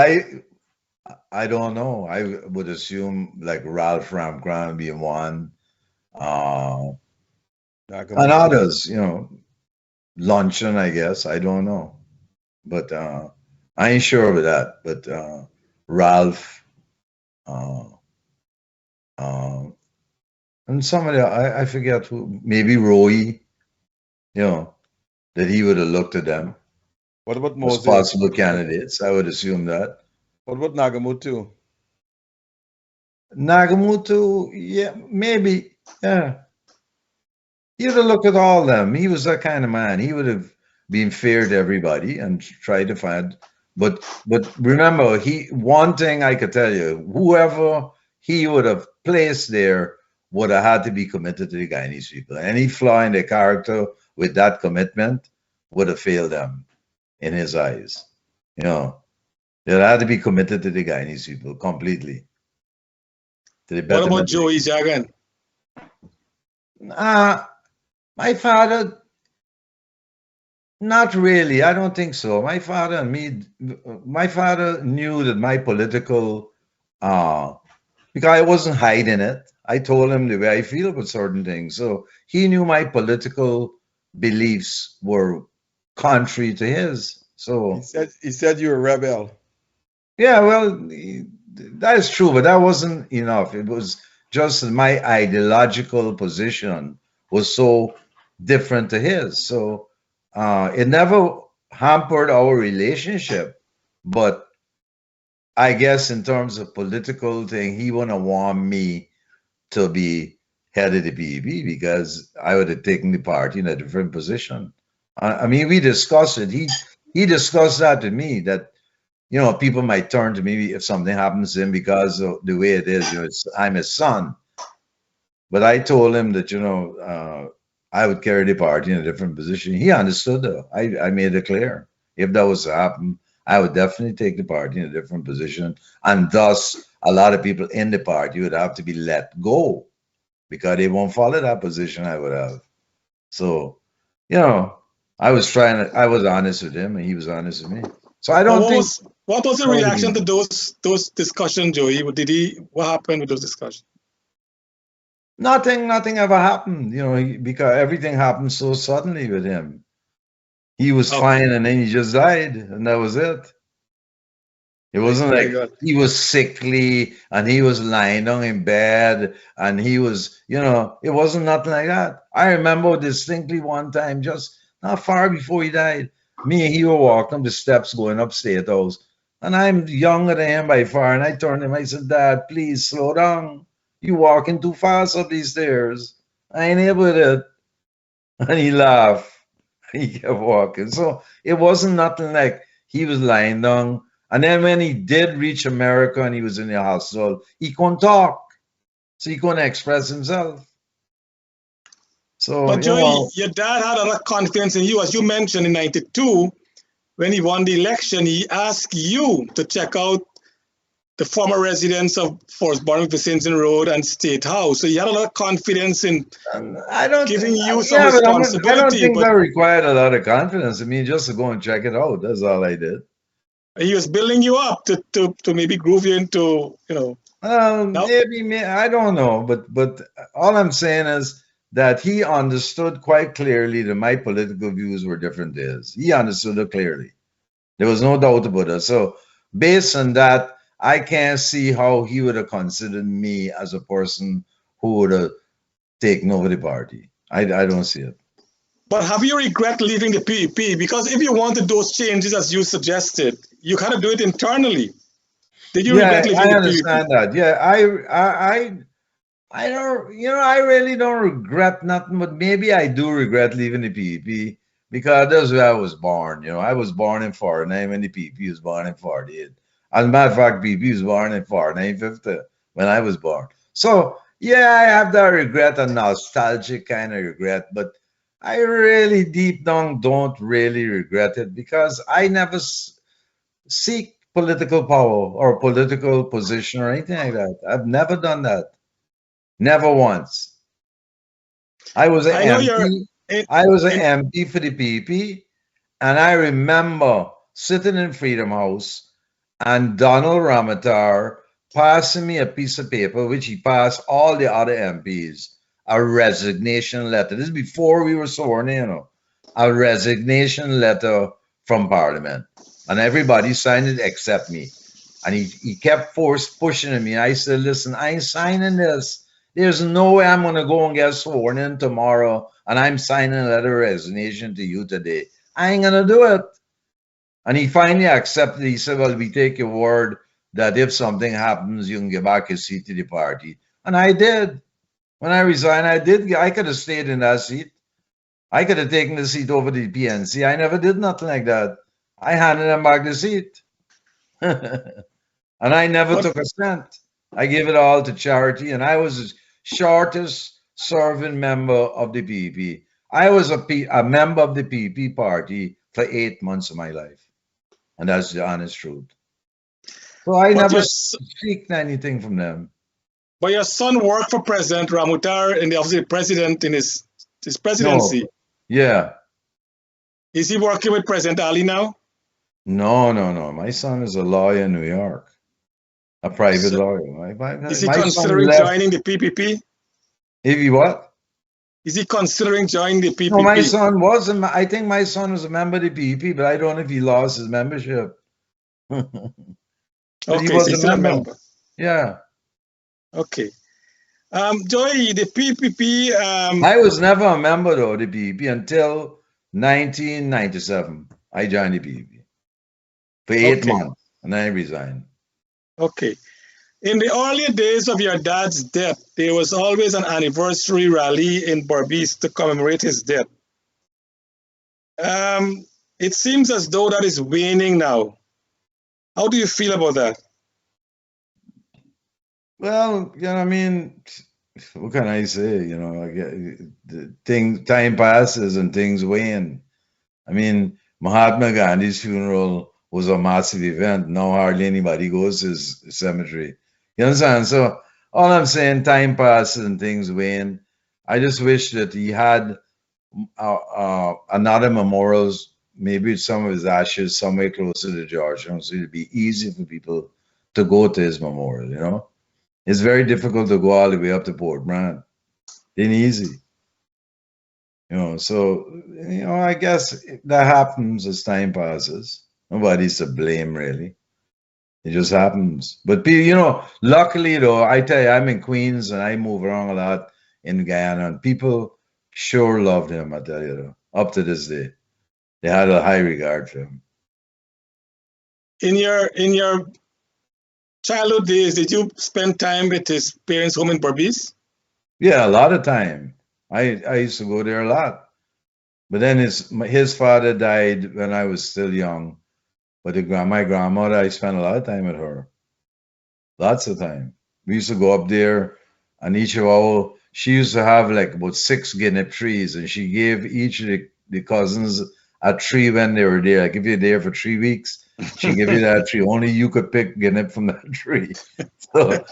I don't know. I would assume like Ralph Ramcran being one, uh, and Nakamoto. others. Luncheon, I guess. I don't know, but I ain't sure of that. But Ralph, uh, uh, and somebody I forget who. Maybe Roy. You know that he would have looked at them What about as Moses? possible candidates. I would assume that. What about Nagamutu? Nagamuto, yeah, maybe, yeah. He would have looked at all of them. He was that kind of man. He would have been fair to everybody and tried to find. But remember, one thing I could tell you, whoever he would have placed there would have had to be committed to the Guyanese people. Any flaw in their character with that commitment would have failed them in his eyes. You know, they had to be committed to the Guyanese people completely, to the What about betterment of the Joey Jagan? Uh, my father, not really. I don't think so. My father knew that my political, uh, because I wasn't hiding it. I told him the way I feel about certain things. So he knew my political beliefs were contrary to his. He So, said he said you're a rebel. yeah, well, that is true, but that wasn't enough. It was just that my ideological position was so different to his. So it never hampered our relationship. But I guess in terms of political thing, he wouldn't want me to be head of the PEP because I would have taken the party in a different position. I mean, we discussed it. He discussed that to me that people might turn to me if something happens to him because of the way it is. I'm his son. But I told him that, I would carry the party in a different position. He understood though. I made it clear. If that was to happen, I would definitely take the party in a different position. And thus, a lot of people in the party would have to be let go because they won't follow that position I would have. So, you know, I was honest with him and he was honest with me. So I But don't think what was the that would have reaction to been. those discussions, Joey? What happened with those discussions? Nothing ever happened, because everything happened so suddenly with him. He was Okay, fine and then he just died, and that was it. It right, wasn't very like good. he was sickly and he was lying down in bed and he was, it wasn't nothing like that. I remember distinctly one time, just not far before he died, me and he were walking up the steps going up State House, and I'm younger than him by far, and I turned to him, I said, Dad, please slow down. You walking too fast up these stairs. I ain't able to. And he laughed. He kept walking. So it wasn't nothing like he was lying down. And then when he did reach America and he was in the hospital, he couldn't talk. So he couldn't express himself. So, But Joey, your dad had a lot of confidence in you, as you mentioned in '92 when he won the election. He asked you to check out the former residents of Forest Barn, Vicentin Road, and State House. So he had a lot of confidence in I don't, giving you some yeah, but I don't responsibility. think But that required a lot of confidence. I mean, just to go and check it out. That's all I did. he was building you up to maybe groove you into, now. Maybe, I don't know, but all I'm saying is that he understood quite clearly that my political views were different to his. He understood it clearly. There was no doubt about it. So based on that, I can't see how he would have considered me as a person who would have taken over the party. I don't see it. But have you regret leaving the PEP? Because if you wanted those changes as you suggested, you kind of do it internally. Did you Yeah, regret leaving I the PEP? understand that. Yeah, I don't, I really don't regret nothing, but maybe I do regret leaving the PEP because that's where I was born. I was born in 49 and the PEP was born in 48. As a matter of fact, PP was born in 1950 when I was born. So yeah, I have that regret, a nostalgic kind of regret, but I really deep down don't really regret it because I never seek political power or political position or anything like that. I've never done that. Never once. I was an I know you're MP. in, I was an in MP for the PP, and I remember sitting in Freedom House and Donald Ramatar passing me a piece of paper, which he passed all the other MPs, a resignation letter. This is before we were sworn in, you know, a resignation letter from Parliament. And everybody signed it except me. And he kept pushing me. I said, listen, I ain't signing this. There's no way I'm going to go and get sworn in tomorrow and I'm signing a letter of resignation to you today. I ain't going to do it. And he finally accepted. He said, well, we take your word that if something happens, you can give back your seat to the party. And I did. When I resigned, I did. I could have stayed in that seat. I could have taken the seat over to the PNC. I never did nothing like that. I handed them back the seat. And I never took a cent. I gave it all to charity. And I was the shortest serving member of the PP. I was a member of the PP party for 8 months of my life. And that's the honest truth. So I never seeked anything from them. But your son worked for President Ramatar in the office of the president in his presidency. No. Yeah. Is he working with President Ali now? No. My son is a lawyer in New York. A private lawyer. Is he considering joining the PPP? If he what? Is he considering joining the PPP? No, my son was. I think my son was a member of the PPP, but I don't know if he lost his membership. Okay, he was so he's a member. Yeah. Okay. Joey, the PPP. I was never a member though of the PPP until 1997. I joined the PPP for 8 months, and then I resigned. Okay. In the early days of your dad's death, there was always an anniversary rally in Berbice to commemorate his death. It seems as though that is waning now. How do you feel about that? Well, you know, I mean, what can I say? You know, time passes and things wane. I mean, Mahatma Gandhi's funeral was a massive event. Now hardly anybody goes to his cemetery. You understand? So all I'm saying, time passes and things wane. I just wish that he had another memorials, maybe some of his ashes somewhere closer to Georgetown, so it'd be easy for people to go to his memorial, you know? It's very difficult to go all the way up to Port Brand. It ain't easy. You know, so, you know, I guess that happens as time passes. Nobody's to blame, really. It just happens. But, you know, luckily, though, I tell you, I'm in Queens and I move around a lot in Guyana, and people sure loved him, I tell you, though, up to this day. They had a high regard for him. In your childhood days, did you spend time with his parents' home in Berbice? Yeah, a lot of time. I used to go there a lot. But then his father died when I was still young. But my grandmother, I spent a lot of time with her. Lots of time. We used to go up there, and she used to have like about 6 guinea trees, and she gave each of the cousins a tree when they were there. Like if you're there for 3 weeks, she give you that tree. Only you could pick guinea from that tree. So,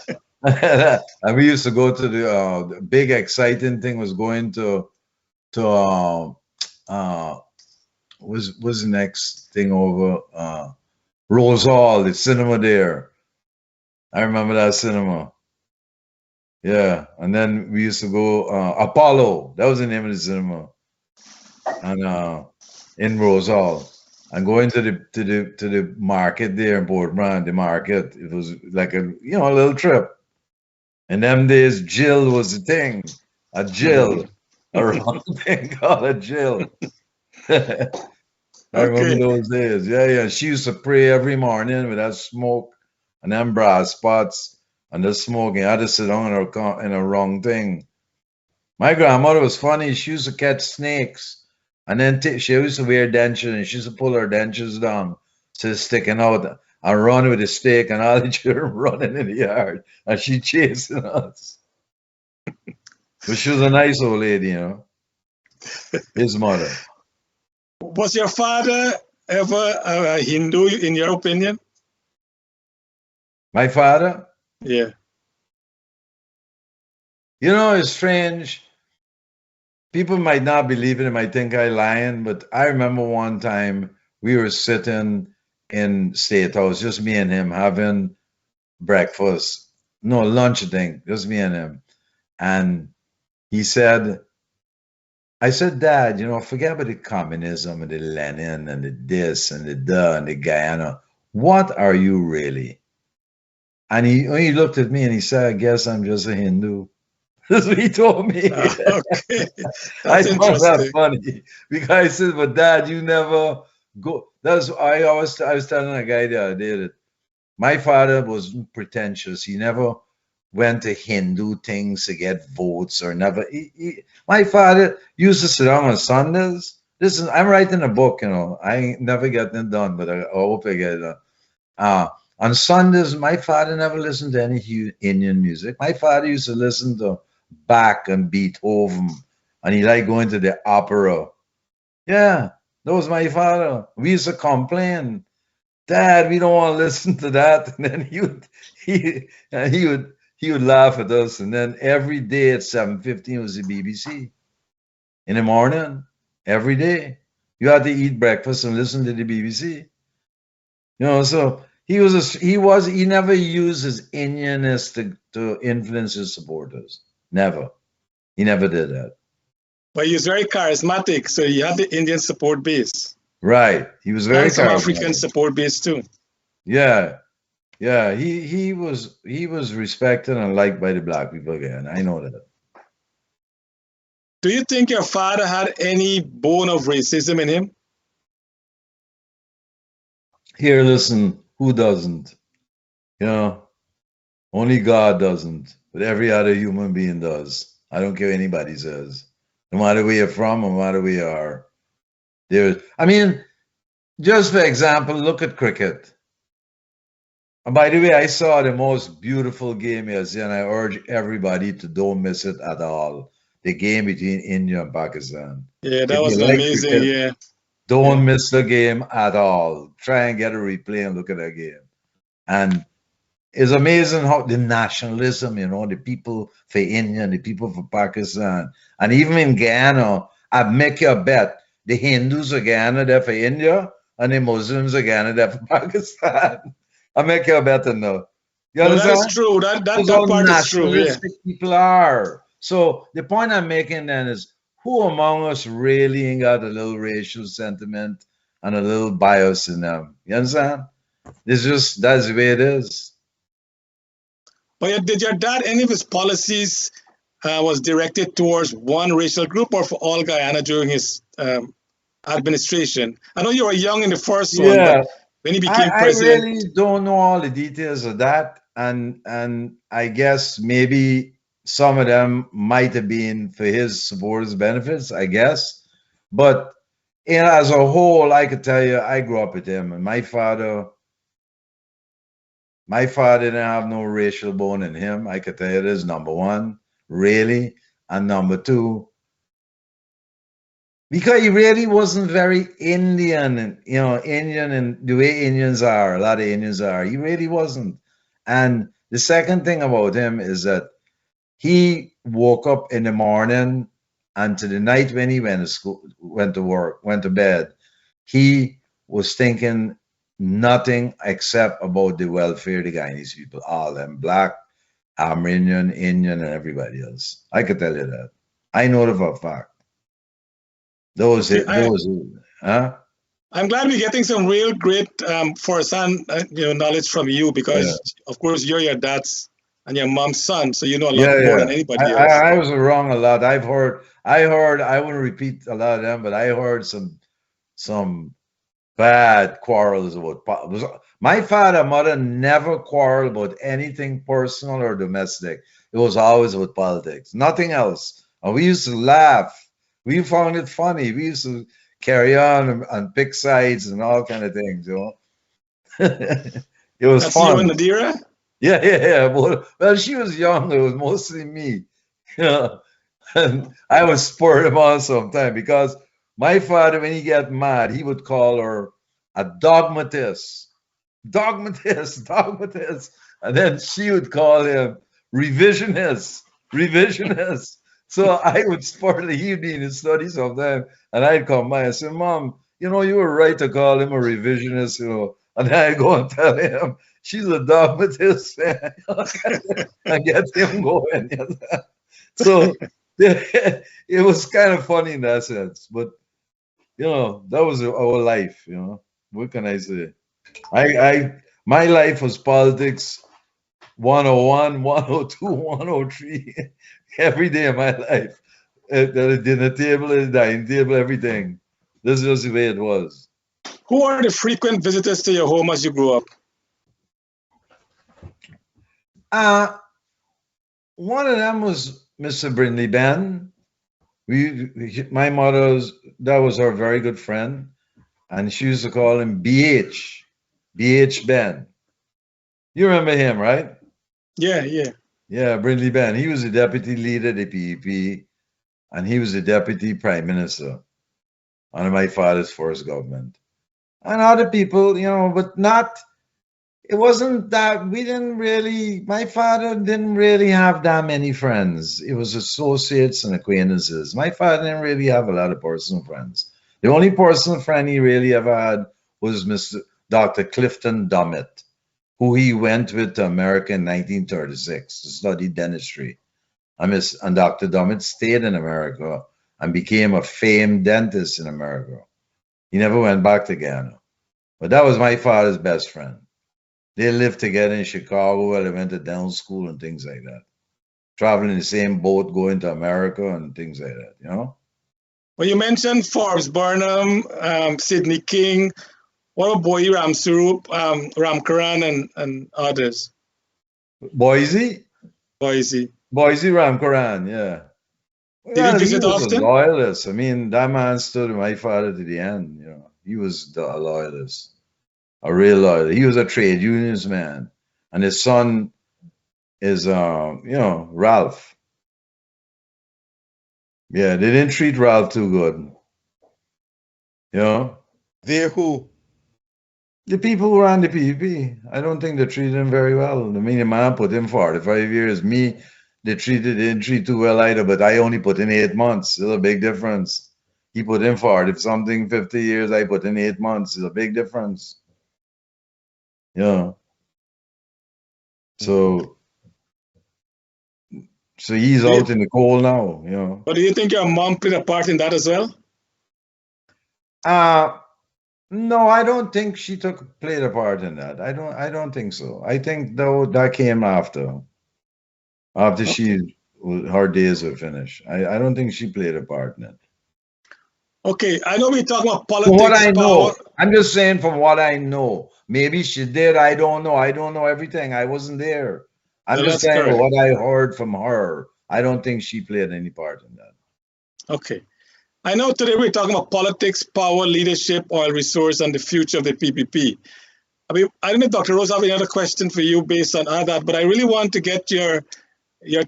and we used to go to the big exciting thing was going to was the next thing over Rose Hall, the cinema there. I remember that cinema. Yeah, and then we used to go Apollo. That was the name of the cinema, and in Rose Hall, and going to the market there in Port Brand. The market, it was like a little trip. In them days, Jill was the thing. A Jill, a round thing called a Jill. I remember those days. Yeah. She used to pray every morning with that smoke and them brass pots and the smoking. I had to sit down in a wrong thing. My grandmother was funny. She used to catch snakes, and then she used to wear dentures, and she used to pull her dentures down, so it's sticking out. and run with a stick, and all the children running in the yard, and she chasing us. But she was a nice old lady, you know. His mother. Was your father ever a Hindu, in your opinion? My father? Yeah. You know, it's strange. People might not believe it, they might think I'm lying, but I remember one time we were sitting in State House, just me and him, having breakfast. No, lunch, I think, just me and him. And he said, I said, Dad, you know, forget about the communism and the Lenin and the this and the duh and the Guyana. What are you really? And he looked at me and he said, I guess I'm just a Hindu. That's what he told me. Okay. I That's thought that interesting. funny because I said, but Dad, you never go. That's I was telling a guy the other day that my father was pretentious. He never went to Hindu things to get votes or never. My father used to sit down on Sundays. Listen, I'm writing a book, you know. I ain't never getting it done, but I hope I get it done. On Sundays, my father never listened to any Indian music. My father used to listen to Bach and Beethoven, and he liked going to the opera. Yeah, that was my father. We used to complain, Dad, we don't want to listen to that. And then he would laugh at us. And then every day at 7:15 was the BBC in the morning. Every day you had to eat breakfast and listen to the BBC. You know, so he never used his Indianness to influence his supporters. Never. He never did that. But he was very charismatic, so he had the Indian support base. Right. He was very and some charismatic. African support base too. Yeah. Yeah. He was respected and liked by the black people again. I know that. Do you think your father had any bone of racism in him? Here, listen, who doesn't? You know, only God doesn't, but every other human being does. I don't care what anybody says. No matter where you're from, no matter where you are. I mean, just for example, look at cricket. And by the way, I saw the most beautiful game yesterday, and I urge everybody to don't miss it at all. The game between India and Pakistan. Yeah, that If was you like amazing. cricket, Yeah. don't miss the game at all. Try and get a replay and look at that game. And it's amazing how the nationalism, you know, the people for India, the people for Pakistan, and even in Guyana, I make you a bet. The Hindus are Guyana, they're for India, and the Muslims are Guyana, they're for Pakistan. I make you a bet to know. You No, understand? that is true. That how part is true. Yeah. nationalistic people are. So the point I'm making then is, who among us really ain't got a little racial sentiment and a little bias in them? You understand? It's just, that's the way it is. But did your dad, any of his policies was directed towards one racial group or for all Guyana during his administration? I know you were young in the first one, but when he became president. I really don't know all the details of that. And I guess maybe some of them might have been for his supporters' benefits, I guess. But as a whole, I could tell you, I grew up with him, and my father didn't have no racial bone in him. I could tell you this, number one, really. And number two, because he really wasn't very Indian, you know, Indian and the way Indians are, a lot of Indians are. He really wasn't. And the second thing about him is that he woke up in the morning and to the night when he went to school, went to work, went to bed, he was thinking nothing except about the welfare of the Guyanese people, all them, black, Armenian, Indian, and everybody else. I could tell you that. I know it for a fact. I'm glad we're getting some real great first-hand knowledge from you because, of course, you're your dad's and your mom's son, so you know a lot more than anybody else. I was wrong a lot. I wouldn't repeat a lot of them, but I heard some bad quarrels about. My father and mother never quarreled about anything personal or domestic. It was always about politics, nothing else. And we used to laugh. We found it funny. We used to carry on and pick sides and all kind of things, you know. It was That's fun. you and Nadira? Yeah. Well, she was young. It was mostly me. And I would spur him on sometimes because my father, when he got mad, he would call her a dogmatist. Dogmatist. And then she would call him revisionist. So I would spur the evening and study sometime, and I'd come by and say, Mom, you were right to call him a revisionist, And then I'd go and tell him, she's a dogmatist, and get him going. So it was kind of funny in that sense, but that was our life. What can I say? My life was politics 101, 102, 103 every day of my life. At the dinner table, at the dining table, everything. This is just the way it was. Who are the frequent visitors to your home as you grew up? One of them was Mr. Brindley Ben. My mother's, that was her very good friend, and she used to call him BH Ben. You remember him, right? Yeah. Yeah, Brindley Ben. He was the deputy leader of the PPP, and he was the deputy prime minister under my father's first government. And other people, but not. It wasn't that my father didn't really have that many friends. It was associates and acquaintances. My father didn't really have a lot of personal friends. The only personal friend he really ever had was Dr. Clifton Dummett, who he went with to America in 1936 to study dentistry. And Dr. Dummett stayed in America and became a famed dentist in America. He never went back to Guyana. But that was my father's best friend. They lived together in Chicago where they went to dental school and things like that. Traveling in the same boat, going to America and things like that, Well, you mentioned Forbes Burnham, Sidney King. What about Boyi Ramsuru, Ramkaran, and others? Boise Ramkaran, yeah. Did he visit he was often? a loyalist. I mean, that man stood with my father to the end, He was a loyalist. A real loyalist. He was a trade unions man. And his son is, Ralph. Yeah, they didn't treat Ralph too good. They who? The people who ran the PPP. I don't think they treated him very well. I mean, the man put in 45 years. Me, they didn't treat too well either, but I only put in 8 months. There's a big difference. He put in 50 years, I put in 8 months. There's a big difference. So he's out in the cold now, But do you think your mom played a part in that as well? No, I don't think she played a part in that. I don't think so. I think though that came after her days were finished. I don't think she played a part in it. Okay, I know we're talking about politics. From what I know, I'm just saying from what I know. Maybe she did. I don't know. I don't know everything. I wasn't there. I'm just saying what I heard from her. I don't think she played any part in that. Okay. I know today we're talking about politics, power, leadership, oil resource, and the future of the PPP. I mean, I don't know if Dr. Rose have any other question for you based on that, but I really want to get your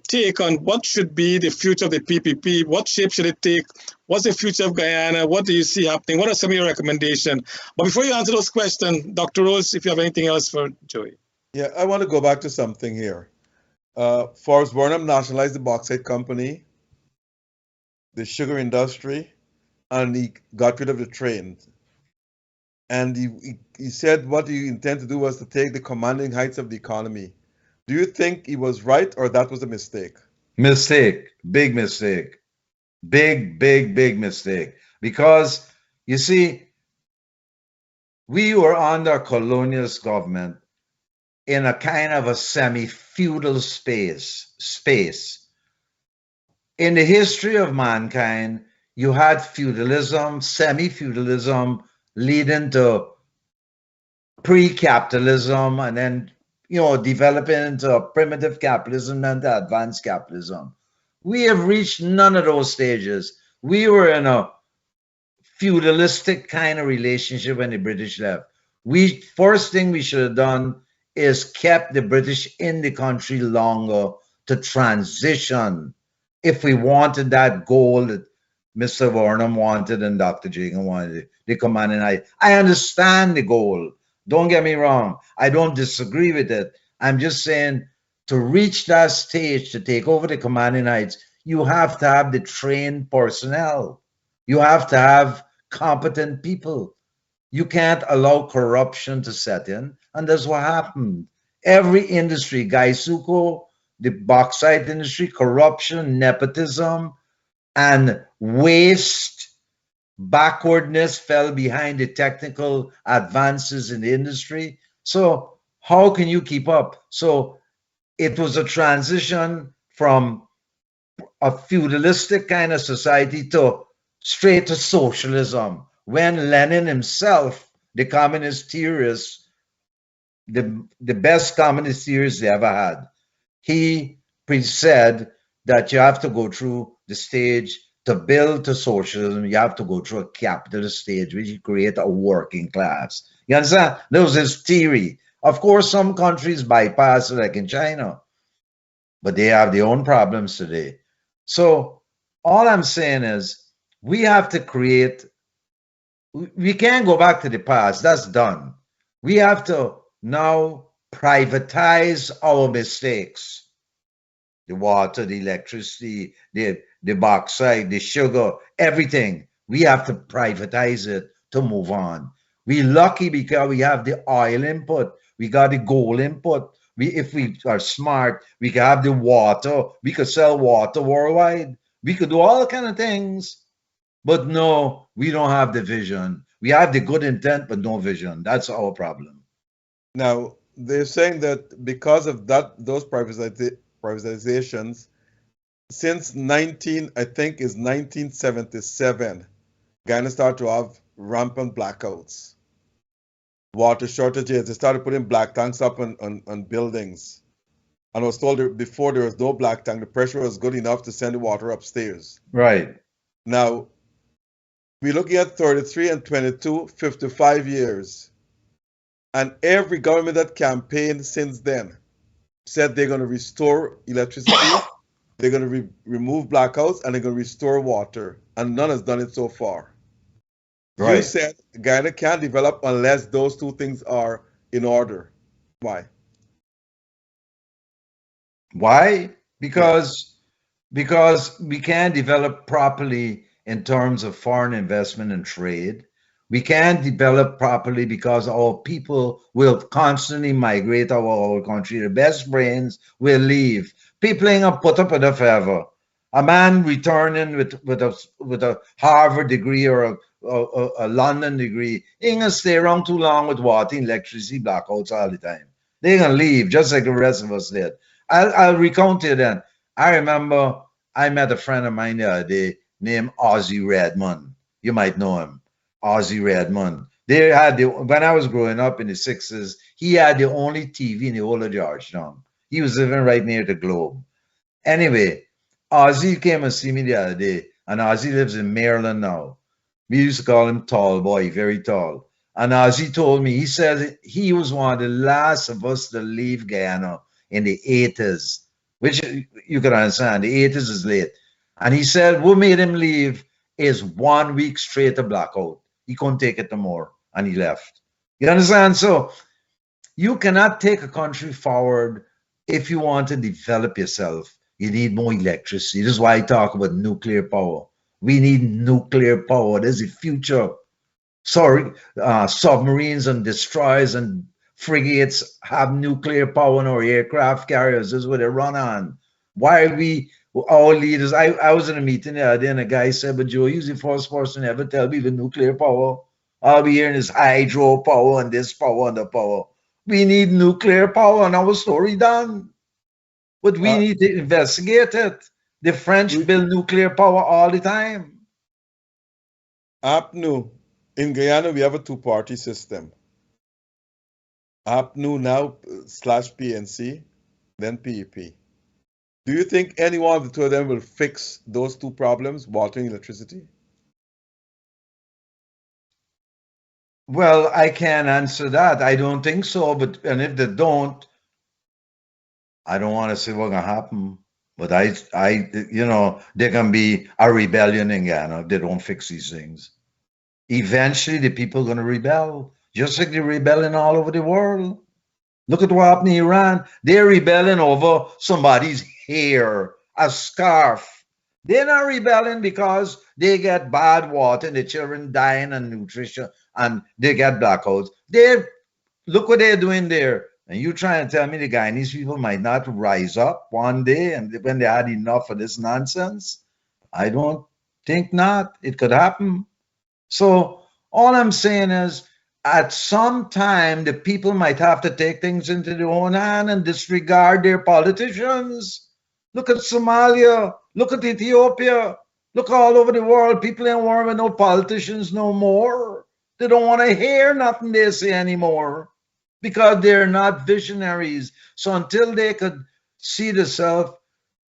take on what should be the future of the PPP. What shape should it take? What's the future of Guyana? What do you see happening? What are some of your recommendations? But before you answer those questions, Dr. Rose, if you have anything else for Joey. Yeah, I want to go back to something here. Forbes Burnham nationalized the bauxite company, the sugar industry, and he got rid of the trains. And he said what he intended to do was to take the commanding heights of the economy. Do you think he was right or that was a mistake? Mistake. Big mistake. Big mistake. Because, you see, we were under colonialist government in a kind of a semi-feudal space. In the history of mankind, you had feudalism, semi-feudalism, leading to pre-capitalism, and then, developing into primitive capitalism and to advanced capitalism. We have reached none of those stages. We were in a feudalistic kind of relationship when the British left. First thing we should have done is kept the British in the country longer to transition. If we wanted that goal that Mr. Burnham wanted and Dr. Jagan wanted, the commanding height, I understand the goal. Don't get me wrong. I don't disagree with it. I'm just saying to reach that stage, to take over the commanding heights, you have to have the trained personnel. You have to have competent people. You can't allow corruption to set in, and that's what happened. Every industry, Gaisuko, the bauxite industry, corruption, nepotism, and waste, backwardness fell behind the technical advances in the industry. So how can you keep up? So it was a transition from a feudalistic kind of society to straight to socialism. When Lenin himself, the communist theorist, the best communist theorist they ever had, he said that you have to go through the stage to build to socialism. You have to go through a capitalist stage, which you create a working class. You understand? That was his theory. Of course, some countries bypass it, like in China, but they have their own problems today. So all I'm saying is we have to create, we can't go back to the past. That's done. We have to now privatize our mistakes. The water, the electricity, the bauxite, the sugar, everything. We have to privatize it to move on. We're lucky because we have the oil input. We got the gold input. If we are smart, we can have the water. We could sell water worldwide. We could do all kind of things. But no, we don't have the vision. We have the good intent, but no vision. That's our problem. Now, they're saying that because of those privatizations, since I think is 1977, Guyana started to have rampant blackouts, water shortages. They started putting black tanks up on buildings. And I was told that before there was no black tank, the pressure was good enough to send the water upstairs. Right. Now, we're looking at 33 and 22, 55 years. And every government that campaigned since then said they're going to restore electricity, they're going to remove blackouts, and they're going to restore water. And none has done it so far. Right. You said Guyana can't develop unless those two things are in order. Why? Why? Because we can't develop properly in terms of foreign investment and trade. We can't develop properly because our people will constantly migrate out of our country. The best brains will leave. People ain't gonna put up with it forever. A man returning with a Harvard degree or a London degree ain't gonna stay around too long with water, electricity, blackouts all the time. They're gonna leave just like the rest of us did. I'll recount it then. I remember I met a friend of mine the other day named Ozzy Redmond. You might know him. Ozzy Redmond. They had when I was growing up in the 60s, he had the only TV in the whole of Georgetown. He was living right near the Globe. Anyway, Ozzy came and see me the other day, and Ozzy lives in Maryland now. We used to call him Tall Boy, very tall. And Ozzy told me, he said he was one of the last of us to leave Guyana in the 80s, which you can understand, the 80s is late. And he said what made him leave is 1 week straight of blackout. He couldn't take it no more, and he left. You understand? So you cannot take a country forward if you want to develop yourself. You need more electricity. This is why I talk about nuclear power. We need nuclear power. There's the future. Sorry, submarines and destroyers and frigates have nuclear power in our aircraft carriers. This is what they run on. Why are we, our leaders? I was in a meeting the other day and a guy said, but Joe, you're the first person to ever tell me the nuclear power. All we hearing is hydro power and this power and the power. We need nuclear power and our story done. But we need to investigate it. The French build nuclear power all the time. APNU. In Guyana, we have a two-party system. APNU now / PNC, then PEP. Do you think any one of the two of them will fix those two problems, water and electricity? Well, I can't answer that. I don't think so. But and if they don't, I don't want to say what's gonna happen. But there can be a rebellion in Ghana if they don't fix these things. Eventually, the people are gonna rebel, just like they're rebelling all over the world. Look at what happened in Iran. They're rebelling over somebody's hair, a scarf. They're not rebelling because they get bad water and the children dying and nutrition and they get blackouts. Look what they're doing there. And you trying to tell me the Guyanese people might not rise up one day and when they had enough of this nonsense? I don't think not. It could happen. So all I'm saying is at some time the people might have to take things into their own hand and disregard their politicians. Look at Somalia, look at Ethiopia, look all over the world. People ain't worried with no politicians no more. They don't want to hear nothing they say anymore because they're not visionaries. So until they could see themselves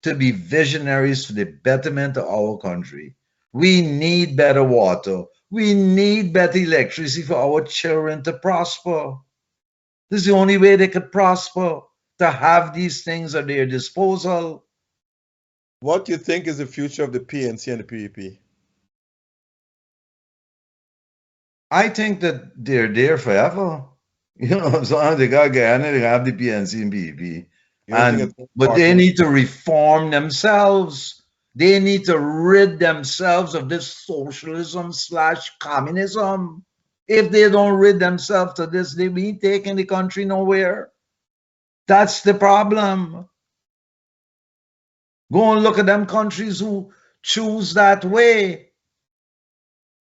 to be visionaries for the betterment of our country, we need better water. We need better electricity for our children to prosper. This is the only way they could prosper, to have these things at their disposal. What do you think is the future of the PNC and the PPP? I think that they're there forever. As long as they got Guyana, they have the PNC and PPP. But they need to reform themselves. They need to rid themselves of this socialism/communism. If they don't rid themselves of this, they be taking the country nowhere. That's the problem. Go and look at them countries who choose that way.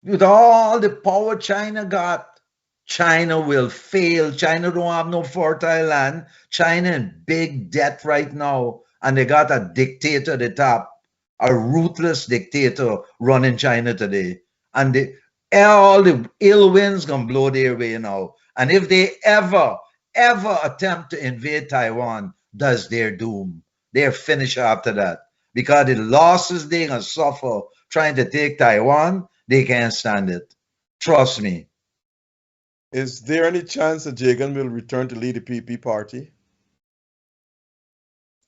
With all the power China got, China will fail. China don't have no fertile land. China in big debt right now. And they got a dictator at the top, a ruthless dictator running China today. And all the ill winds gonna blow their way now. And if they ever attempt to invade Taiwan, that's their doom. They're finished after that. Because the losses they're gonna suffer trying to take Taiwan, they can't stand it. Trust me. Is there any chance that Jagan will return to lead the PPP party?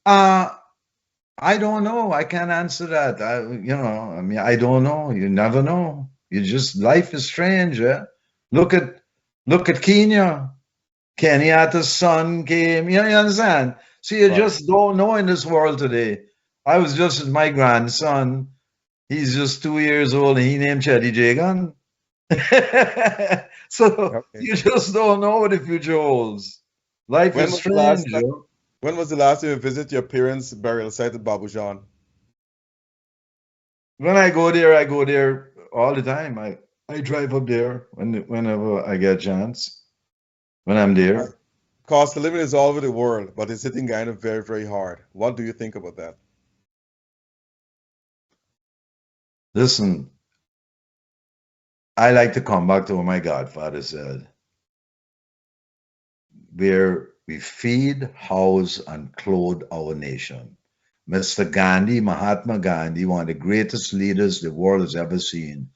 I don't know. I can't answer that. I don't know. You never know. Life is strange. Yeah? Look at Kenya. Kenyatta's son came. You understand? So you just don't know in this world today. I was just with my grandson. He's just 2 years old and he named Chetty Jagan. So you just don't know what the future holds. Life is strange. When was the last time you visited your parents' burial site at Babujan? When I go there all the time. I drive up there whenever I get a chance. When I'm there. Cost of living is all over the world, but it's hitting Guyana very, very hard. What do you think about that? Listen, I like to come back to what my godfather said. Where we feed, house, and clothe our nation. Mr. Gandhi, Mahatma Gandhi, one of the greatest leaders the world has ever seen,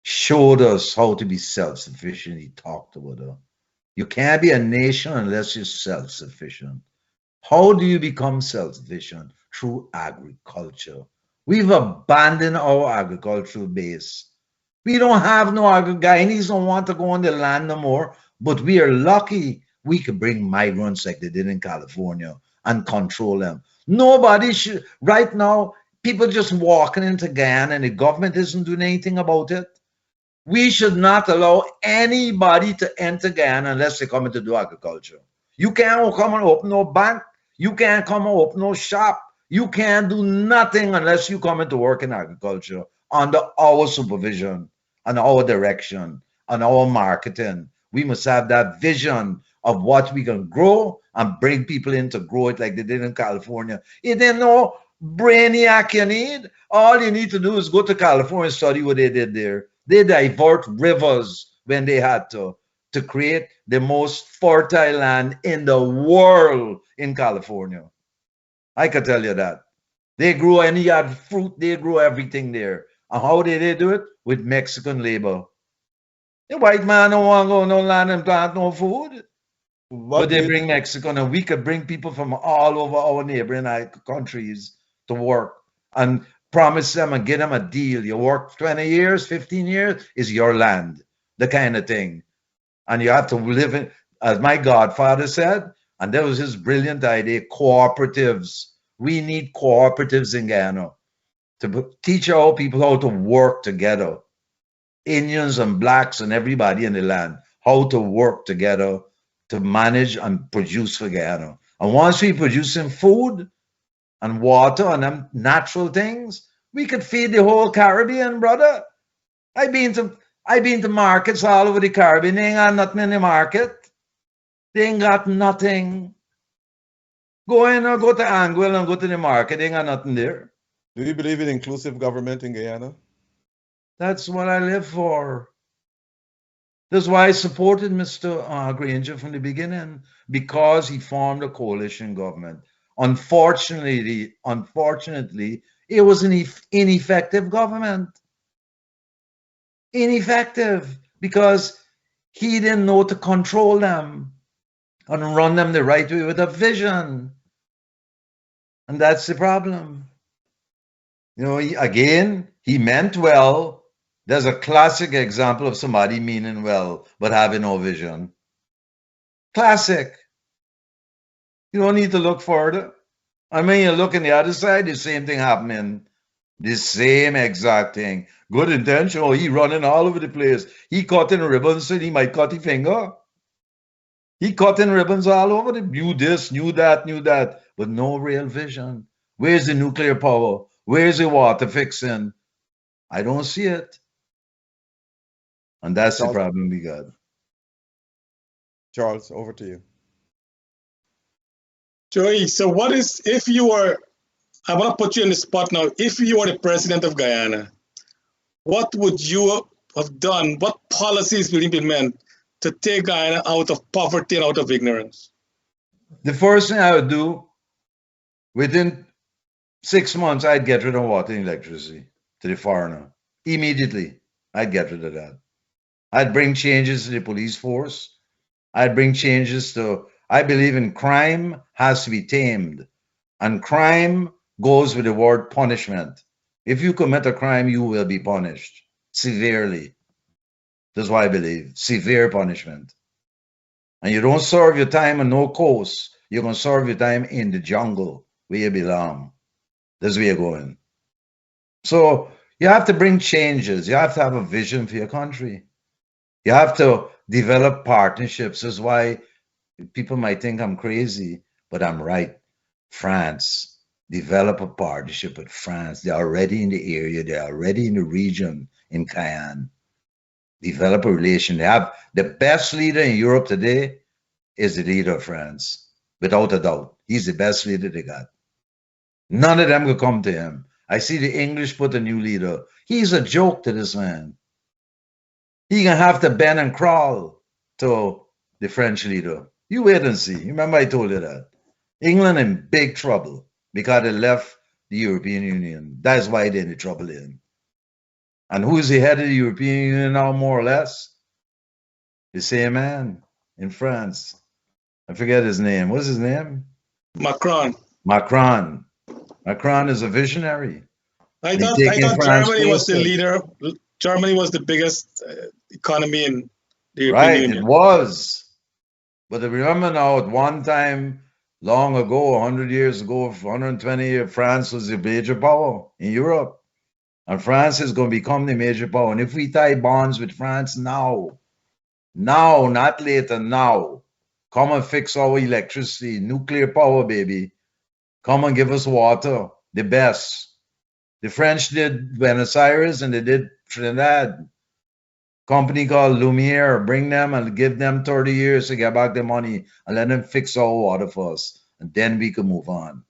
showed us how to be self-sufficient. He talked about it. You can't be a nation unless you're self-sufficient. How do you become self-sufficient? Through agriculture. We've abandoned our agricultural base. We don't have no Guyanese don't want to go on the land no more, but we are lucky we could bring migrants like they did in California and control them. Nobody should, right now, people just walking into Guyana and the government isn't doing anything about it. We should not allow anybody to enter Guyana unless they come in to do agriculture. You can't come and open no bank. You can't come and open no shop. You can't do nothing unless you come in to work in agriculture under our supervision and our direction and our marketing. We must have that vision of what we can grow and bring people in to grow it like they did in California. It ain't no brainiac you need. All you need to do is go to California and study what they did there. They divert rivers when they had to create the most fertile land in the world in California. I can tell you that. They grew any fruit, they grew everything there. And how did they do it? With Mexican labor. The white man don't want to go no land and plant no food. What But do they you bring Mexico, and we could bring people from all over our neighboring countries to work and promise them and get them a deal. You work 20 years, 15 years, is your land, the kind of thing. And you have to live in, as my godfather said, and that was his brilliant idea, cooperatives. We need cooperatives in Guyana to teach our people how to work together. Indians and blacks and everybody in the land, how to work together to manage and produce for Guyana. And once we producing food and water and them natural things, we could feed the whole Caribbean, brother. I've been to markets all over the Caribbean. They ain't got nothing in the market. They ain't got nothing. Go in or go to Anguilla and go to the market. They ain't got nothing there. Do you believe in inclusive government in Guyana? That's what I live for. That's why I supported Mr. Granger from the beginning, because he formed a coalition government. Unfortunately, it was an ineffective government. Ineffective because he didn't know to control them and run them the right way with a vision. And that's the problem. You know, he meant well. There's a classic example of somebody meaning well, but having no vision. Classic. You don't need to look further. I mean, you look on the other side, the same thing happening. The same exact thing. Good intention. Oh, he running all over the place. He cutting ribbons so he might cut his finger. He cutting ribbons all over the knew this, knew that, but no real vision. Where's the nuclear power? Where's the water fixing? I don't see it. And that's the problem we got. Charles, over to you. Joey, so what is, if you were, I want to put you in the spot now, if you were the president of Guyana, what would you have done? What policies will you implement to take Guyana out of poverty and out of ignorance? The first thing I would do, within 6 months, I'd get rid of water and electricity to the foreigner. Immediately, I'd get rid of that. I'd bring changes to the police force. I'd bring changes to, I believe in crime has to be tamed. And crime goes with the word punishment. If you commit a crime, you will be punished severely. That's why I believe severe punishment. And you don't serve your time on no coast. You're going to serve your time in the jungle where you belong. That's where you're going. So you have to bring changes. You have to have a vision for your country. You have to develop partnerships. That's why people might think I'm crazy, but I'm right. France, develop a partnership with France. They're already in the area. They're already in the region in Guyana. Develop a relation. They have the best leader in Europe today is the leader of France, without a doubt. He's the best leader they got. None of them will come to him. I see the English put a new leader. He's a joke to this man. He gonna have to bend and crawl to the French leader. You wait and see. Remember I told you that. England in big trouble because they left the European Union. That's why they're in the trouble in. And who's the head of the European Union now, more or less? The same man in France. I forget his name. What's his name? Macron. Macron. Macron is a visionary. I thought Germany was the leader. Germany was the biggest economy in the European Union. Right, it was. But remember now, at one time, long ago, 100 years ago, 120 years, France was the major power in Europe. And France is going to become the major power. And if we tie bonds with France now, not later, now, come and fix our electricity, nuclear power, baby. Come and give us water, the best. The French did Buenos Aires and they did Trinidad. Company called Lumiere, bring them and give them 30 years to get back the money and let them fix our water for us. And then we can move on.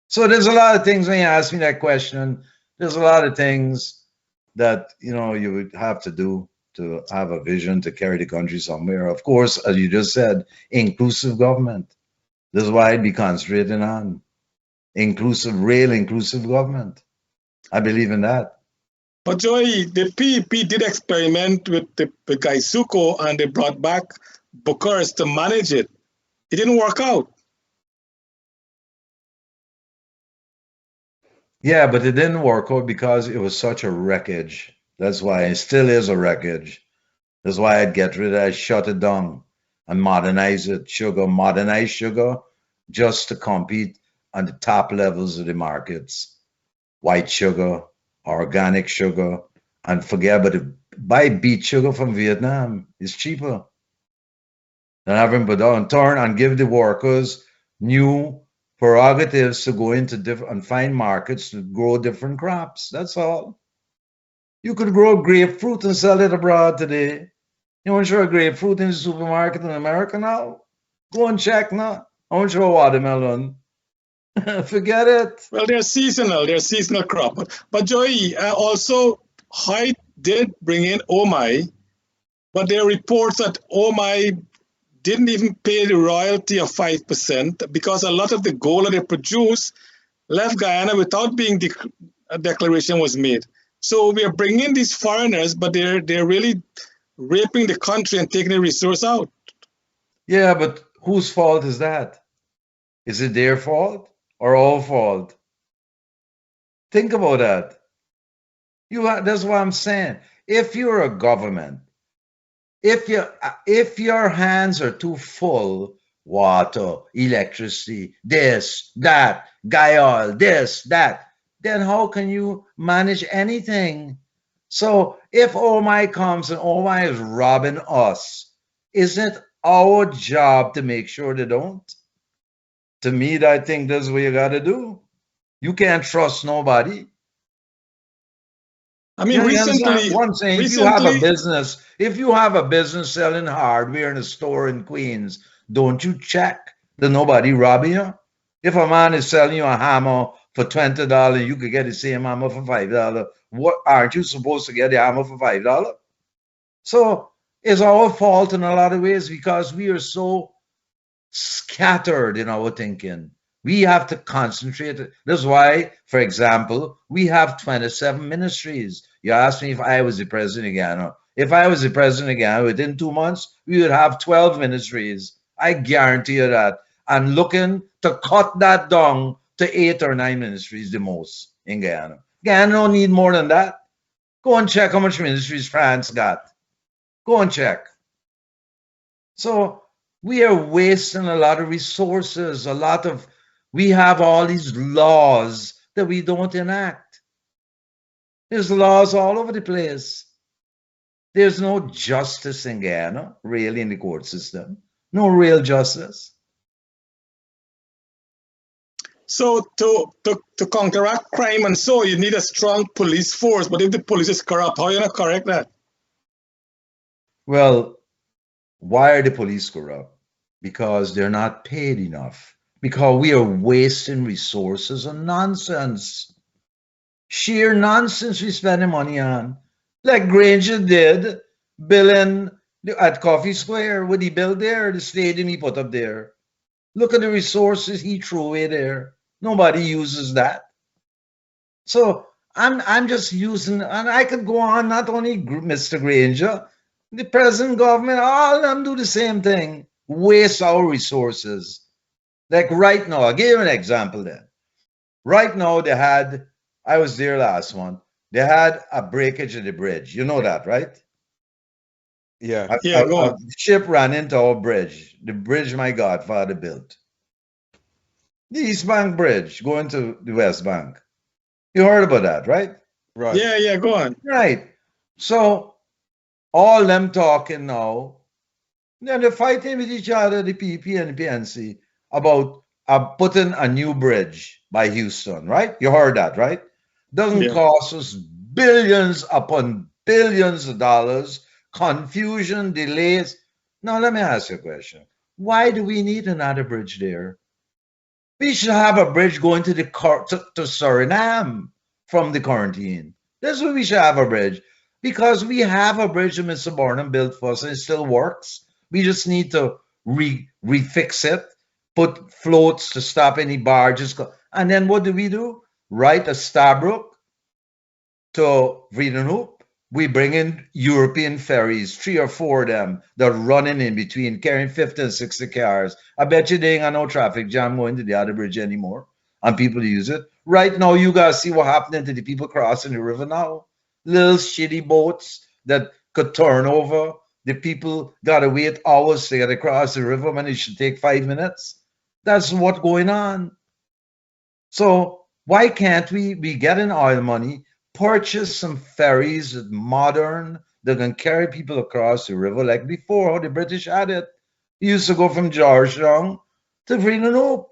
So there's a lot of things when you ask me that question. There's a lot of things that, you know, you would have to do to have a vision to carry the country somewhere. Of course, as you just said, inclusive government. This is why I'd be concentrating on inclusive, real inclusive government. I believe in that. But Joey, the PEP did experiment with the Gaisuko and they brought back Bucharest to manage it. It didn't work out. Yeah, but it didn't work out because it was such a wreckage. That's why it still is a wreckage. That's why I'd get rid of it, shut it down and modernize it, modernize sugar just to compete on the top levels of the markets. White sugar, organic sugar, and forget about it. Buy beet sugar from Vietnam. It's cheaper than having put on turn and give the workers new prerogatives to go into different and find markets to grow different crops. That's all. You could grow grapefruit and sell it abroad today. You want to show a grapefruit in the supermarket in America now? Go and check now. I want to show a watermelon. Forget it. Well, they're seasonal crop. But Joey, also, Hoyt did bring in OMI, but there are reports that OMI didn't even pay the royalty of 5% because a lot of the gold that they produce left Guyana without being a declaration was made. So we are bringing these foreigners, but they're really raping the country and taking the resource out. Yeah, but whose fault is that? Is it their fault or our fault? Think about that. That's what I'm saying. If you're a government, if your hands are too full, water, electricity, this, that, Guyana, this, that, then how can you manage anything? So if OMI comes and OMI is robbing us, isn't it our job to make sure they don't? To me, I think that's what you got to do. You can't trust nobody. I mean, recently, one thing, if you have a business selling hardware in a store in Queens, don't you check that nobody robbing you? If a man is selling you a hammer for $20, you could get the same hammer for $5. What aren't you supposed to get the hammer for $5? So it's our fault in a lot of ways because we are so scattered in our thinking. We have to concentrate. That's why, for example, we have 27 ministries. You asked me if I was the president of Guyana. If I was the president of Guyana, within 2 months, we would have 12 ministries. I guarantee you that. And looking to cut that down to 8 or 9 ministries the most in Guyana. Guyana don't need more than that. Go and check how much ministries France got. Go and check. So we are wasting a lot of resources, we have all these laws that we don't enact. There's laws all over the place. There's no justice in Guyana, really, in the court system. No real justice. So to counteract crime and so you need a strong police force. But if the police is corrupt, how are you going to correct that? Well, why are the police corrupt? Because they're not paid enough. Because we are wasting resources on nonsense. Sheer nonsense we spending money on. Like Granger did, building at Coffee Square. What he built there, the stadium he put up there. Look at the resources he threw away there. Nobody uses that. So I'm just using, and I could go on, not only Mr. Granger, the present government, all of them do the same thing. Waste our resources. Like right now, I'll give you an example then. Right now, I was there last month, they had a breakage in the bridge. You know that, right? Yeah. A ship ran into our bridge, the bridge my godfather built. The East Bank Bridge going to the West Bank. You heard about that, right? Right. Yeah, go on. Right. So all them talking now, they're fighting with each other, the PP and the PNC, about putting a new bridge by Houston, right? You heard that, right? Doesn't cost us billions upon billions of dollars, confusion, delays. Now, let me ask you a question. Why do we need another bridge there? We should have a bridge going to Suriname from the quarantine. That's why we should have a bridge. Because we have a bridge that Mr. Barnum built for us and it still works. We just need to refix it, put floats to stop any barges. And then what do? Right, a Stabrook to Vredenhoop. We bring in European ferries, 3 or 4 of them, that running in between, carrying 50 and 60 cars. I bet you they ain't got no traffic jam going to the other bridge anymore, and people use it. Right now, you guys see what happening to the people crossing the river now. Little shitty boats that could turn over. The people got to wait hours to get across the river when it should take 5 minutes. That's what's going on. So why can't we be getting oil money, purchase some ferries that modern, that can carry people across the river like before, how the British had it. You used to go from Georgetown to Vredenhoop.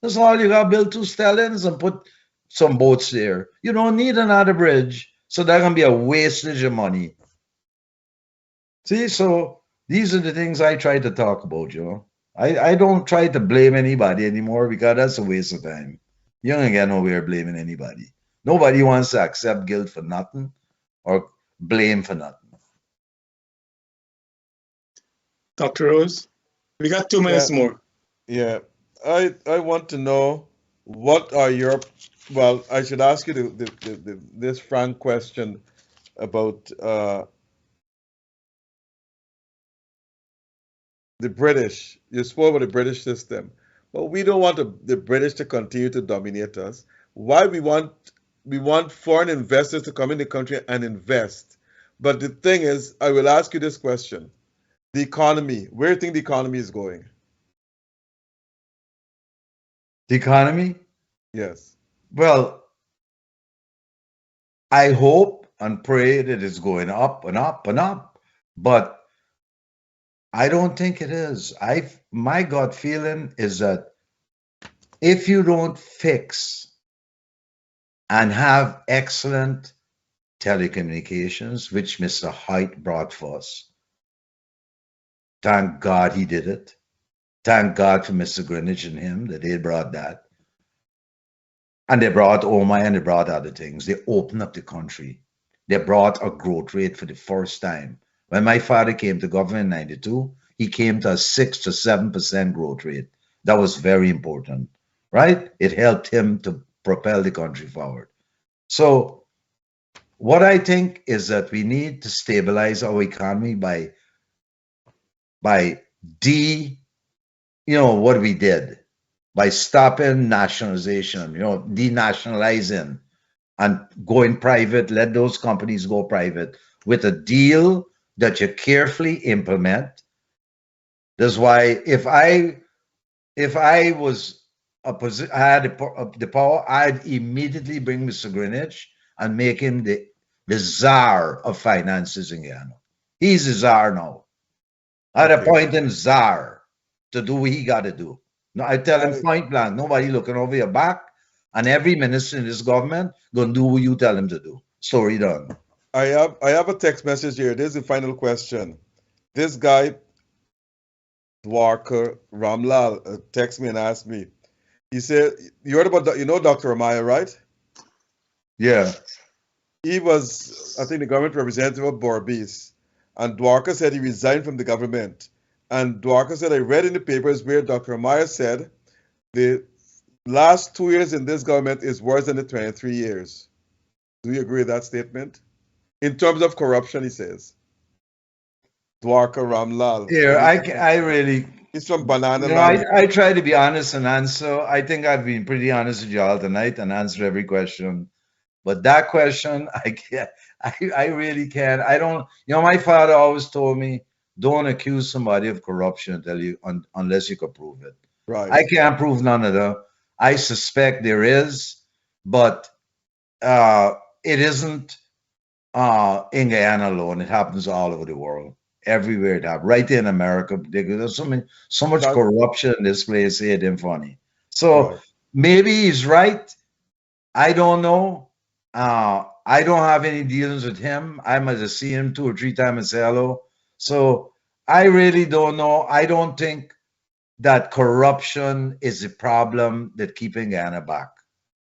That's all you got to build 2 stellings and put some boats there. You don't need another bridge. So that's going to be a wastage of money. See, so these are the things I try to talk about, you know. I don't try to blame anybody anymore because that's a waste of time. You don't get nowhere blaming anybody. Nobody wants to accept guilt for nothing or blame for nothing. Dr. Rose, we got 2 minutes more. Yeah, I want to know what are your, well, I should ask you this frank question about the British. You spoke about the British system. Well, we don't want the British to continue to dominate us. Why we want foreign investors to come in the country and invest. But the thing is, I will ask you this question. The economy, where do you think the economy is going? The economy? Yes. Well, I hope and pray that it's going up and up and up, but I don't think it is. My gut feeling is that if you don't fix and have excellent telecommunications, which Mr. Haidt brought for us, thank God he did it. Thank God for Mr. Greenwich and him that they brought that. And they brought OMA and they brought other things. They opened up the country. They brought a growth rate for the first time. When my father came to government in 92, he came to a 6 to 7% growth rate. That was very important, right? It helped him to propel the country forward. So what I think is that we need to stabilize our economy by what we did, by stopping nationalization, denationalizing and going private, let those companies go private with a deal that you carefully implement. That's why if I was I had the power, I'd immediately bring Mr. Greenwich and make him the czar of finances in Guyana. He's the czar now. I'd appoint him czar to do what he got to do. No, I tell him point blank, nobody looking over your back, and every minister in this government gonna do what you tell him to do. Story done. I have a text message here. This is the final question. This guy, Dwarka Ramlal, texted me and asked me. He said, "You heard about Dr. Amaya, right?" Yeah. He was, I think, the government representative of Borbis, and Dwarka said he resigned from the government. And Dwarka said, I read in the papers where Dr. Amaya said the last 2 years in this government is worse than the 23 years. Do you agree with that statement? In terms of corruption, he says. Dwarka Ramlal. Yeah, I really... He's from Banana Land. I try to be honest and answer. I think I've been pretty honest with you all tonight and answered every question. But that question, I really can't. I don't... my father always told me, don't accuse somebody of corruption unless you can prove it. Right. I can't prove none of them. I suspect there is, but it isn't in Guyana alone. It happens all over the world. Everywhere it happens. Right in America, there's so much corruption in this place. It ain't funny. So maybe he's right. I don't know. I don't have any dealings with him. I must have seen him 2 or 3 times and say hello. So I really don't know. I don't think that corruption is the problem that keeping Guyana back.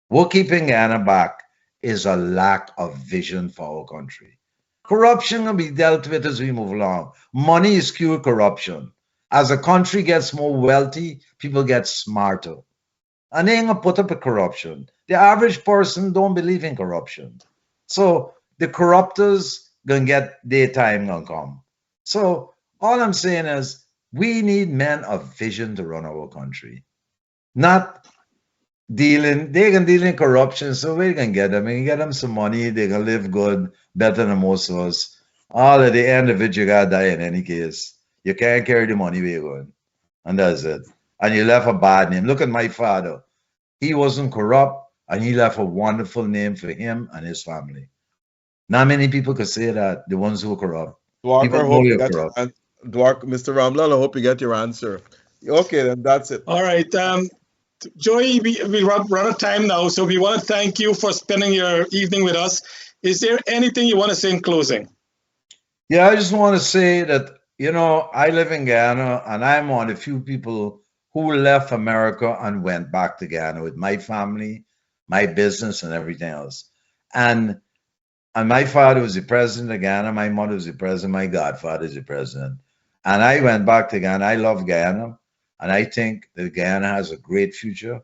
What keeping Guyana back is a lack of vision for our country. Corruption can be dealt with as we move along. Money is pure corruption. As a country gets more wealthy, people get smarter. And they ain't gonna put up with corruption. The average person don't believe in corruption. So the corruptors gonna get their time gonna come. So all I'm saying is we need men of vision to run our country, not dealing. They can deal in corruption, so we can get them. We can get them some money. They can live good, better than most of us. All at the end of it, you gotta die in any case. You can't carry the money where you're going, and that's it. And you left a bad name. Look at my father. He wasn't corrupt, and he left a wonderful name for him and his family. Not many people could say that, the ones who are corrupt. Dwark, People I know hope you you're got corrupt. Dwark, Mr. Ramlal, I hope you get your answer. Okay, then that's it. All right. Joey, we run out of time now, so we want to thank you for spending your evening with us. Is there anything you want to say in closing? Yeah, I just want to say that, I live in Guyana, and I'm one of the few people who left America and went back to Guyana with my family, my business, and everything else. And my father was the president of Guyana, my mother was the president, my godfather is the president. And I went back to Guyana. I love Guyana, and I think that Guyana has a great future,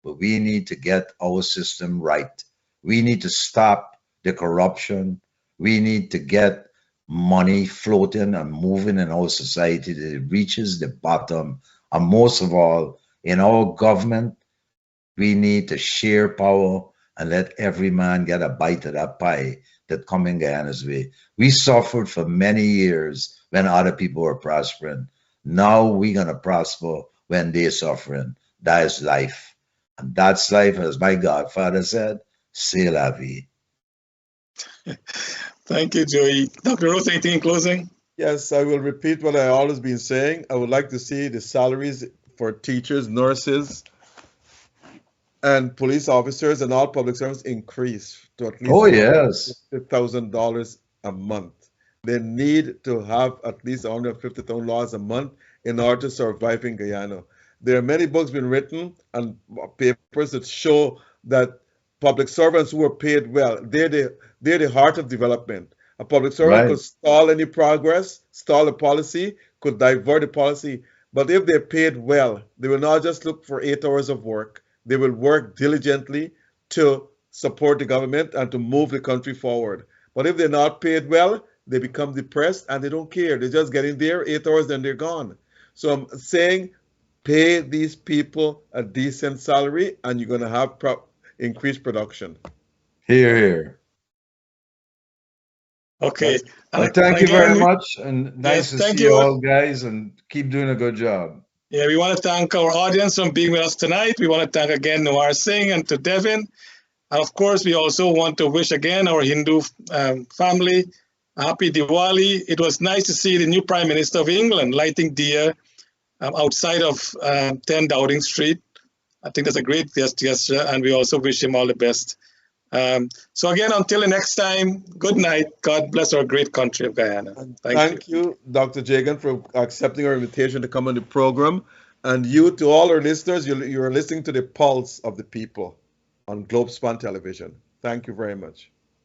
but we need to get our system right. We need to stop the corruption. We need to get money floating and moving in our society that it reaches the bottom. And most of all, in our government, we need to share power and let every man get a bite of that pie that come in Guyana's way. We suffered for many years when other people were prospering. Now we're going to prosper when they're suffering. That is life. And that's life, as my godfather said, c'est la vie. Thank you, Joey. Dr. Rose, anything in closing? Yes, I will repeat what I always been saying. I would like to see the salaries for teachers, nurses, and police officers and all public servants increase to at least Oh, yes. $150,000 a month. They need to have at least $150,000 a month in order to survive in Guyana. There are many books been written and papers that show that public servants who are paid well, they're the heart of development. A public servant Right. could stall any progress, stall a policy, could divert a policy. But if they're paid well, they will not just look for 8 hours of work. They will work diligently to support the government and to move the country forward. But if they're not paid well, they become depressed and they don't care. They just get in there 8 hours, then they're gone. So I'm saying pay these people a decent salary and you're going to have increased production. Here, here. Okay. Well, thank you very much, and nice to thank see you all, guys, and keep doing a good job. Yeah, we want to thank our audience for being with us tonight. We want to thank again Noir Singh and to Devin. And of course, we also want to wish again our Hindu family a happy Diwali. It was nice to see the new Prime Minister of England lighting diya outside of 10 Dowding Street. I think that's a great gesture, and we also wish him all the best. So again, until the next time, good night. God bless our great country of Guyana. Thank you, Dr. Jagan, for accepting our invitation to come on the program. And you, to all our listeners, you're listening to the pulse of the people on Globespan Television. Thank you very much.